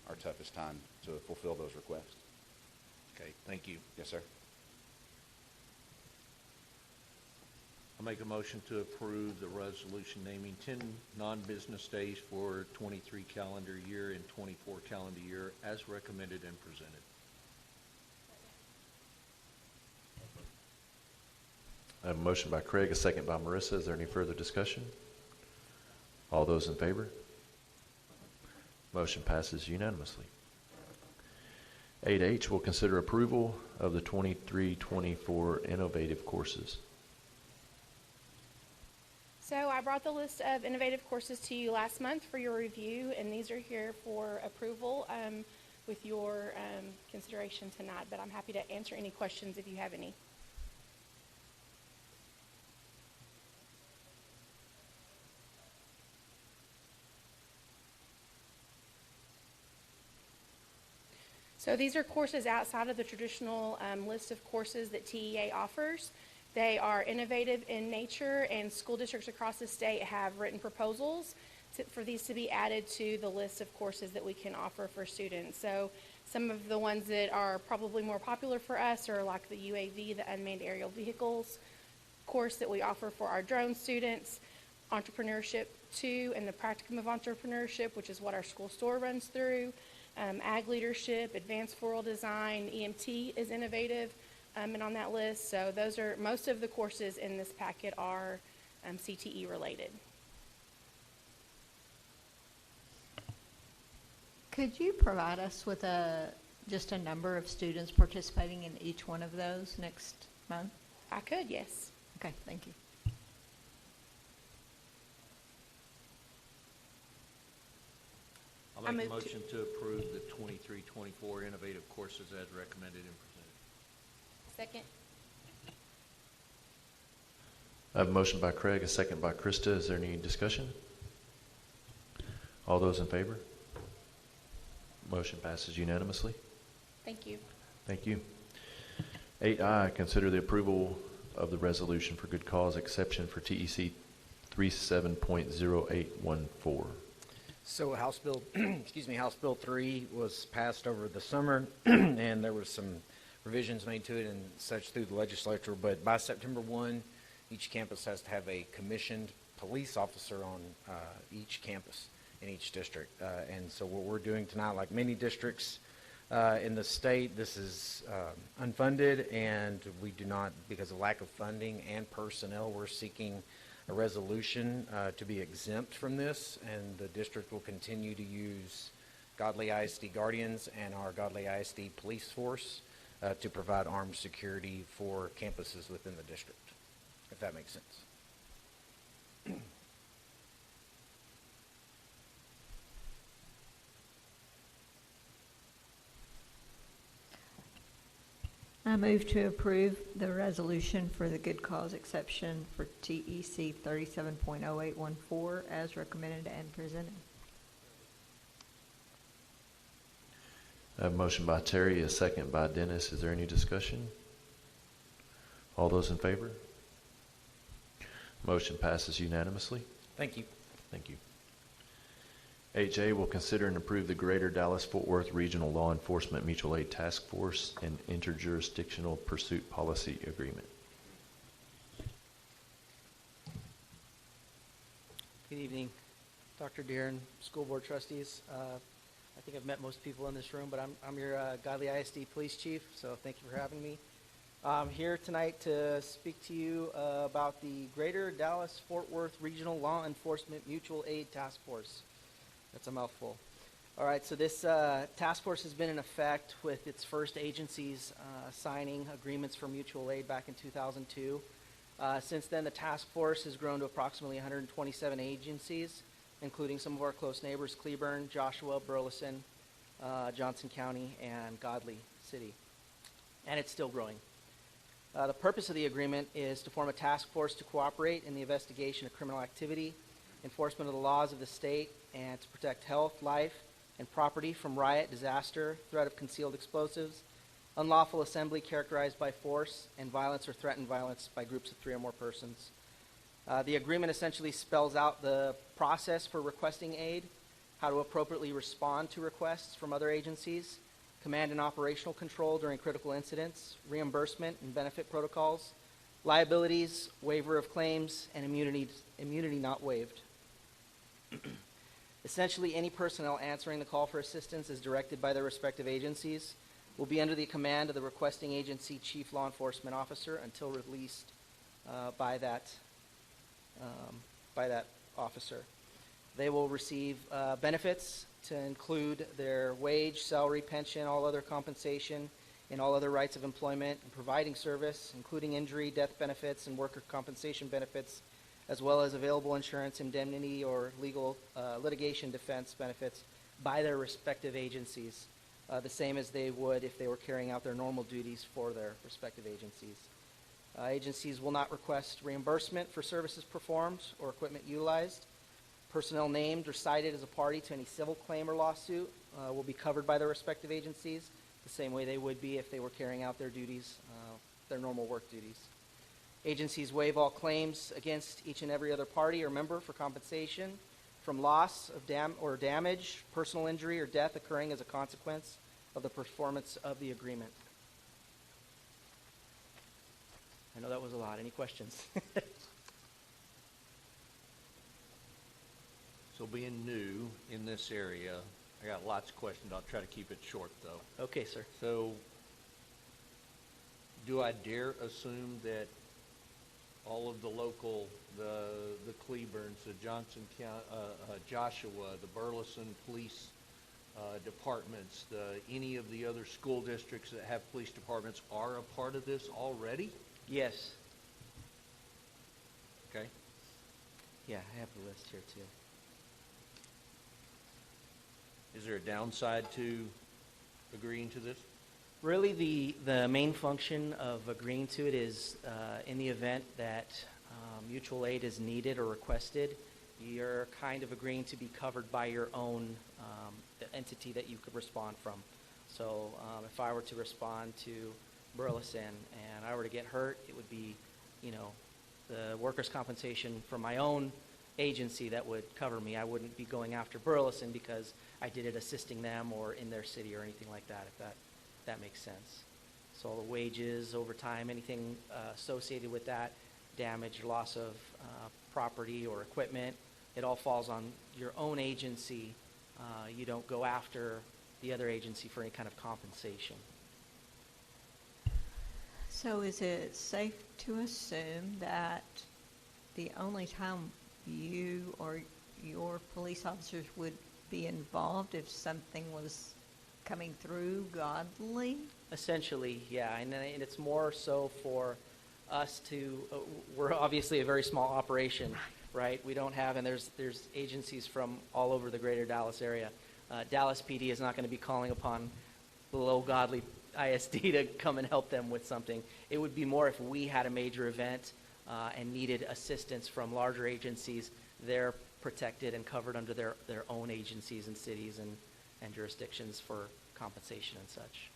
our toughest time to fulfill those requests. Okay, thank you. Yes, sir. I'll make a motion to approve the resolution naming 10 non-business days for 23 calendar year and 24 calendar year as recommended and presented. I have a motion by Craig, a second by Marissa. Is there any further discussion? All those in favor? Motion passes unanimously. 8H will consider approval of the 23-24 innovative courses. So I brought the list of innovative courses to you last month for your review, and these are here for approval with your consideration tonight, but I'm happy to answer any questions if you have any. So these are courses outside of the traditional list of courses that TEA offers. They are innovative in nature, and school districts across the state have written proposals for these to be added to the list of courses that we can offer for students. So some of the ones that are probably more popular for us are like the UAV, the Unmanned Aerial Vehicles course that we offer for our drone students, Entrepreneurship 2 and the Practicum of Entrepreneurship, which is what our school store runs through, Ag Leadership, Advanced Floral Design, EMT is innovative. And on that list, so those are, most of the courses in this packet are CTE related. Could you provide us with a just a number of students participating in each one of those next month? I could, yes. Okay, thank you. I'll I make a move to- motion to approve the 23-24 innovative courses as recommended and presented. Second. I have a motion by Craig, a second by Krista. Is there any discussion? All those in favor? Motion passes unanimously. Thank you. Thank you. 8I, consider the approval of the resolution for good cause exception for TEC 37.0814. So House Bill, House Bill 3 was passed over the summer, and there was some revisions made to it and such through the legislature. But by September 1, each campus has to have a commissioned police officer on each campus in each district. And so what we're doing tonight, like many districts in the state, this is unfunded, and we do not, because of lack of funding and personnel, we're seeking a resolution to be exempt from this, and the district will continue to use Godley ISD Guardians and our Godley ISD police force to provide armed security for campuses within the district, if that makes sense. I move to approve the resolution for the good cause exception for TEC 37.0814 as recommended and presented. I have a motion by Terry, a second by Dennis. Is there any discussion? All those in favor? Motion passes unanimously. Thank you. Thank you. 8J will consider and approve the Greater Dallas-Fort Worth Regional Law Enforcement Mutual Aid Task Force and Interjurisdictional Pursuit Policy Agreement. Good evening, Dr. Deeren, School Board Trustees. I think I've met most people in this room, but I'm your Godley ISD Police Chief, so thank you for having me. I'm here tonight to speak to you about the Greater Dallas-Fort Worth Regional Law Enforcement Mutual Aid Task Force. That's a mouthful. All right, so this task force has been in effect with its first agencies signing agreements for mutual aid back in 2002. Since then, the task force has grown to approximately 127 agencies, including some of our close neighbors, Cleburne, Joshua, Burleson, Johnson County, and Godley City. And it's still growing. The purpose of the agreement is to form a task force to cooperate in the investigation of criminal activity, enforcement of the laws of the state, and to protect health, life, and property from riot, disaster, threat of concealed explosives, unlawful assembly characterized by force, and violence or threatened violence by groups of 3 or more persons. The agreement essentially spells out the process for requesting aid, how to appropriately respond to requests from other agencies, command and operational control during critical incidents, reimbursement and benefit protocols, liabilities, waiver of claims, and immunity not waived. Essentially, any personnel answering the call for assistance as directed by their respective agencies will be under the command of the requesting agency chief law enforcement officer until released by that officer. They will receive benefits to include their wage, salary, pension, all other compensation, and all other rights of employment and providing service, including injury, death benefits, and worker compensation benefits, as well as available insurance, indemnity, or legal litigation defense benefits by their respective agencies, the same as they would if they were carrying out their normal duties for their respective agencies. Agencies will not request reimbursement for services performed or equipment utilized. Personnel named or cited as a party to any civil claim or lawsuit will be covered by their respective agencies, the same way they would be if they were carrying out their duties, their normal work duties. Agencies waive all claims against each and every other party or member for compensation from loss of damage, personal injury, or death occurring as a consequence of the performance of the agreement. I know that was a lot. Any questions? So being new in this area, I got lots of questions. I'll try to keep it short, though. Okay, sir. So do I dare assume that all of the local, the Cleburnes, the Johnson County, Joshua, the Burleson police departments, any of the other school districts that have police departments are a part of this already? Yes. Okay. Yeah, I have the list here too. Is there a downside to agreeing to this? Really, the main function of agreeing to it is in the event that mutual aid is needed or requested, you're kind of agreeing to be covered by your own entity that you could respond from. So if I were to respond to Burleson and I were to get hurt, it would be, the workers' compensation from my own agency that would cover me. I wouldn't be going after Burleson because I did it assisting them or in their city or anything like that, if that makes sense. So all the wages, overtime, anything associated with that, damage, loss of property or equipment, it all falls on your own agency. You don't go after the other agency for any kind of compensation. So is it safe to assume that the only time you or your police officers would be involved if something was coming through Godley? Essentially, yeah, and it's more so for us to, we're obviously a very small operation, right? We don't have, and there's agencies from all over the greater Dallas area. Dallas PD is not going to be calling upon below Godley ISD to come and help them with something. It would be more if we had a major event and needed assistance from larger agencies. They're protected and covered under their own agencies and cities and jurisdictions for compensation and such.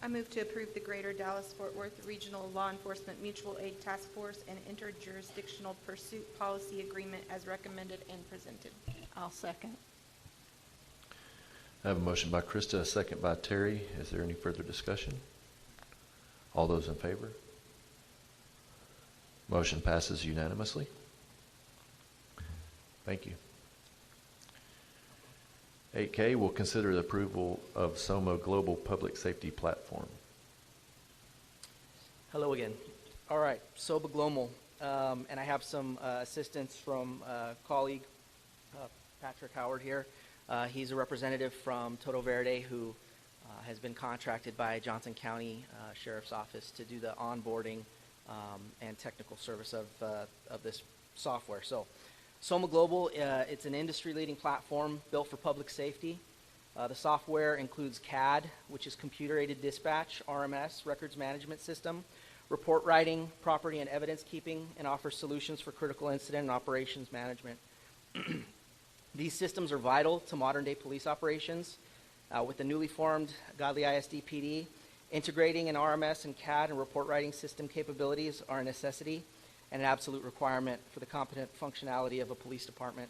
I move to approve the Greater Dallas-Fort Worth Regional Law Enforcement Mutual Aid Task Force and Interjurisdictional Pursuit Policy Agreement as recommended and presented. I'll second. I have a motion by Krista, a second by Terry. Is there any further discussion? All those in favor? Motion passes unanimously. Thank you. 8K, we'll consider the approval of SOMA Global Public Safety Platform. Hello again. All right, SOMA Global, and I have some assistance from colleague Patrick Howard here. He's a representative from Toto Verde who has been contracted by Johnson County Sheriff's Office to do the onboarding and technical service of this software. So SOMA Global, it's an industry-leading platform built for public safety. The software includes CAD, which is Computer-Aided Dispatch, RMS, Records Management System, report writing, property and evidence keeping, and offers solutions for critical incident and operations management. These systems are vital to modern-day police operations. With the newly formed Godley ISD PD, integrating an RMS and CAD and report writing system capabilities are a necessity and an absolute requirement for the competent functionality of a police department.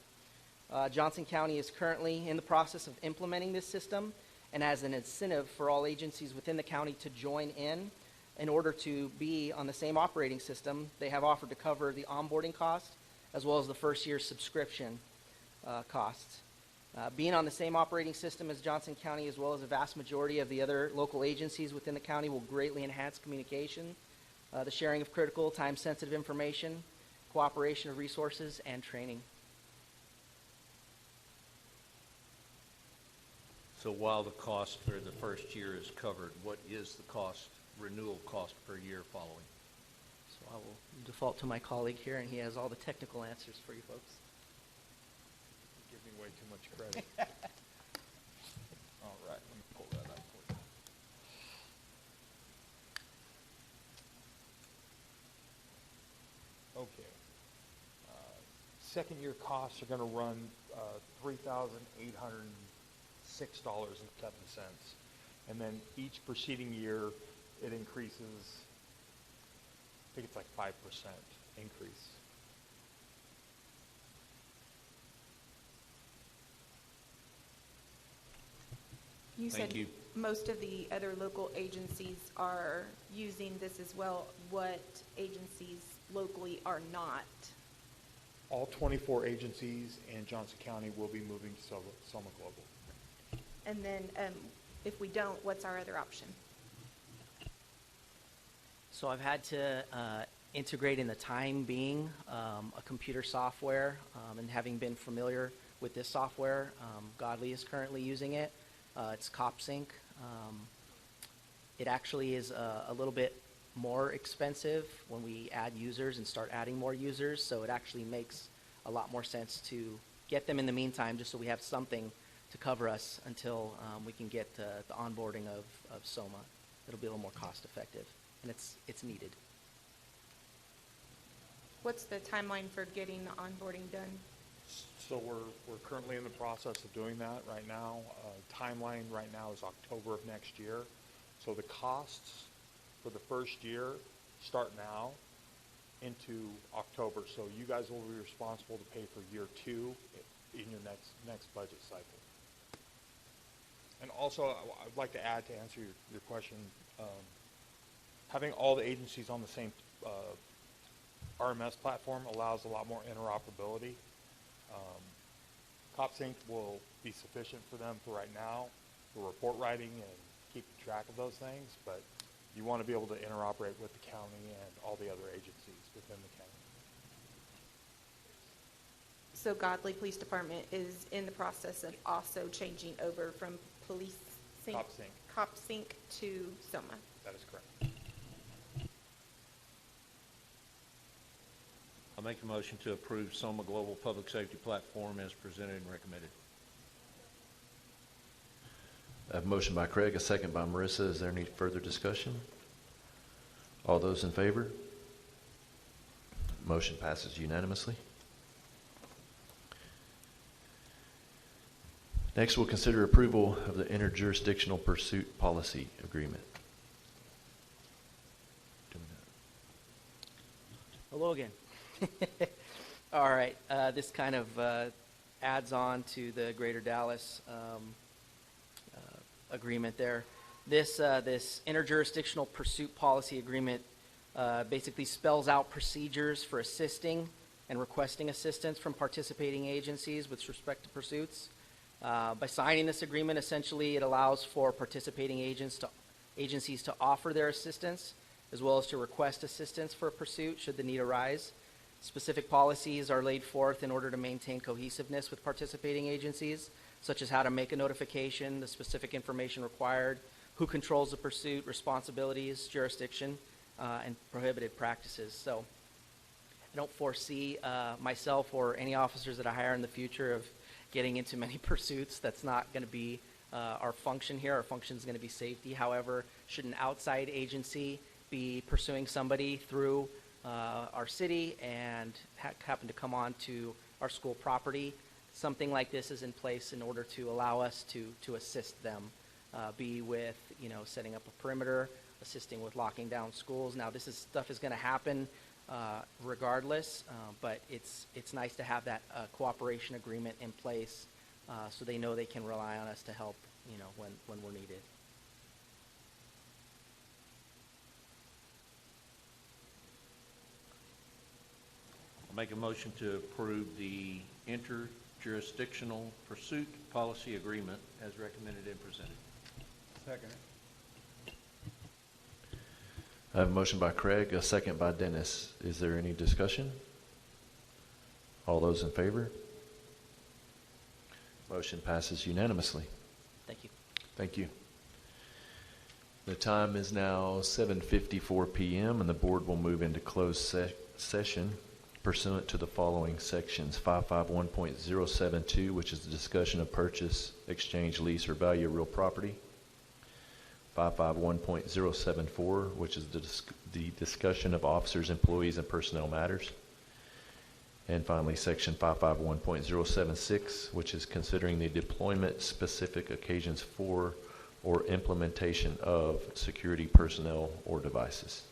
Johnson County is currently in the process of implementing this system and has an incentive for all agencies within the county to join in order to be on the same operating system. They have offered to cover the onboarding cost as well as the first year's subscription costs. Being on the same operating system as Johnson County as well as a vast majority of the other local agencies within the county will greatly enhance communication, the sharing of critical, time-sensitive information, cooperation of resources, and training. So while the cost for the first year is covered, what is the cost, renewal cost per year following? So I will default to my colleague here, and he has all the technical answers for you folks. Give me way too much credit. All right, let me pull that up for you. Okay. Second year costs are going to run $3,806.07. And then each preceding year, it increases, I think it's like 5% increase. You Thank said you. most of the other local agencies are using this as well. What agencies locally are not? All 24 agencies in Johnson County will be moving to SOMA Global. And then if we don't, what's our other option? So I've had to integrate in the time being a computer software, and having been familiar with this software, Godley is currently using it. It's CopSync. It actually is a little bit more expensive when we add users and start adding more users, so it actually makes a lot more sense to get them in the meantime, just so we have something to cover us until we can get the onboarding of SOMA. It'll be a little more cost effective, and it's needed. What's the timeline for getting the onboarding done? So we're currently in the process of doing that right now. Timeline right now is October of next year. So the costs for the first year start now into October. So you guys will be responsible to pay for year 2 in your next budget cycle. And also, I'd like to add, to answer your question, having all the agencies on the same RMS platform allows a lot more interoperability. CopSync will be sufficient for them for right now, for report writing and keeping track of those things, but you want to be able to interoperate with the county and all the other agencies within the county. So Godley Police Department is in the process of also changing over from CopSync to SOMA. That is correct. I'll make a motion to approve SOMA Global Public Safety Platform as presented and recommended. I have a motion by Craig, a second by Marissa. Is there any further discussion? All those in favor? Motion passes unanimously. Next, we'll consider approval of the interjurisdictional pursuit policy agreement. Hello again. All right, this kind of adds on to the Greater Dallas agreement there. This interjurisdictional pursuit policy agreement basically spells out procedures for assisting and requesting assistance from participating agencies with respect to pursuits. By signing this agreement, essentially it allows for participating agencies to offer their assistance as well as to request assistance for a pursuit should the need arise. Specific policies are laid forth in order to maintain cohesiveness with participating agencies, such as how to make a notification, the specific information required, who controls the pursuit, responsibilities, jurisdiction, and prohibited practices. So I don't foresee myself or any officers that I hire in the future of getting into many pursuits. That's not going to be our function here. Our function is going to be safety. However, should an outside agency be pursuing somebody through our city and happen to come on to our school property, something like this is in place in order to allow us to assist them, be with, setting up a perimeter, assisting with locking down schools. Now, stuff is going to happen regardless, but it's nice to have that cooperation agreement in place so they know they can rely on us to help, when we're needed. I'll make a motion to approve the interjurisdictional pursuit policy agreement as recommended and presented. Second. I have a motion by Craig, a second by Dennis. Is there any discussion? All those in favor? Motion passes unanimously. Thank you. Thank you. The time is now 7:54 p.m. and the board will move into closed session pursuant to the following sections: 551.072, which is the discussion of purchase, exchange, lease, or value of real property; 551.074, which is the discussion of officers, employees, and personnel matters; and finally, section 551.076, which is considering the deployment, specific occasions for, or implementation of security personnel or devices.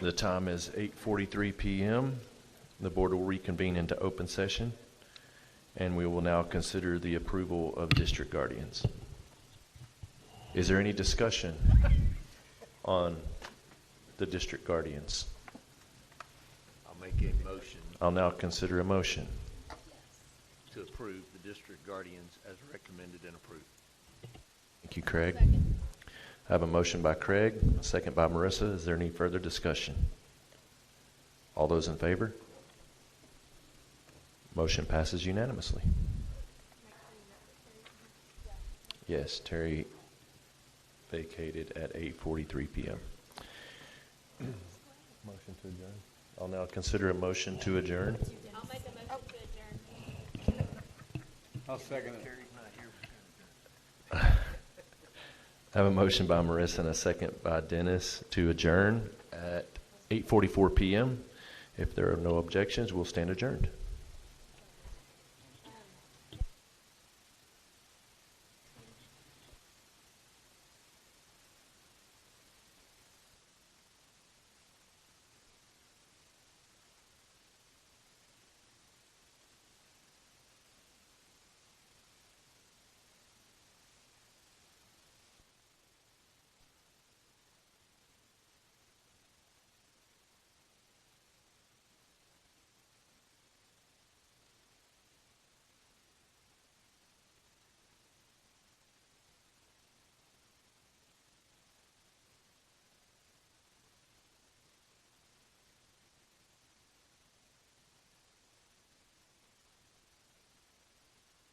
The time is 8:43 p.m. The board will reconvene into open session, and we will now consider the approval of district guardians. Is there any discussion on the district guardians? I'll make a motion I'll now consider a motion. to approve the district guardians as recommended and approved. Thank you, Craig. I have a motion by Craig, a second by Marissa. Is there any further discussion? All those in favor? Motion passes unanimously. Yes, Terry vacated at 8:43 p.m. Motion to adjourn. I'll now consider a motion to adjourn. I'll make a motion to adjourn. I'll second it. I have a motion by Marissa and a second by Dennis to adjourn at 8:44 p.m. If there are no objections, we'll stand adjourned.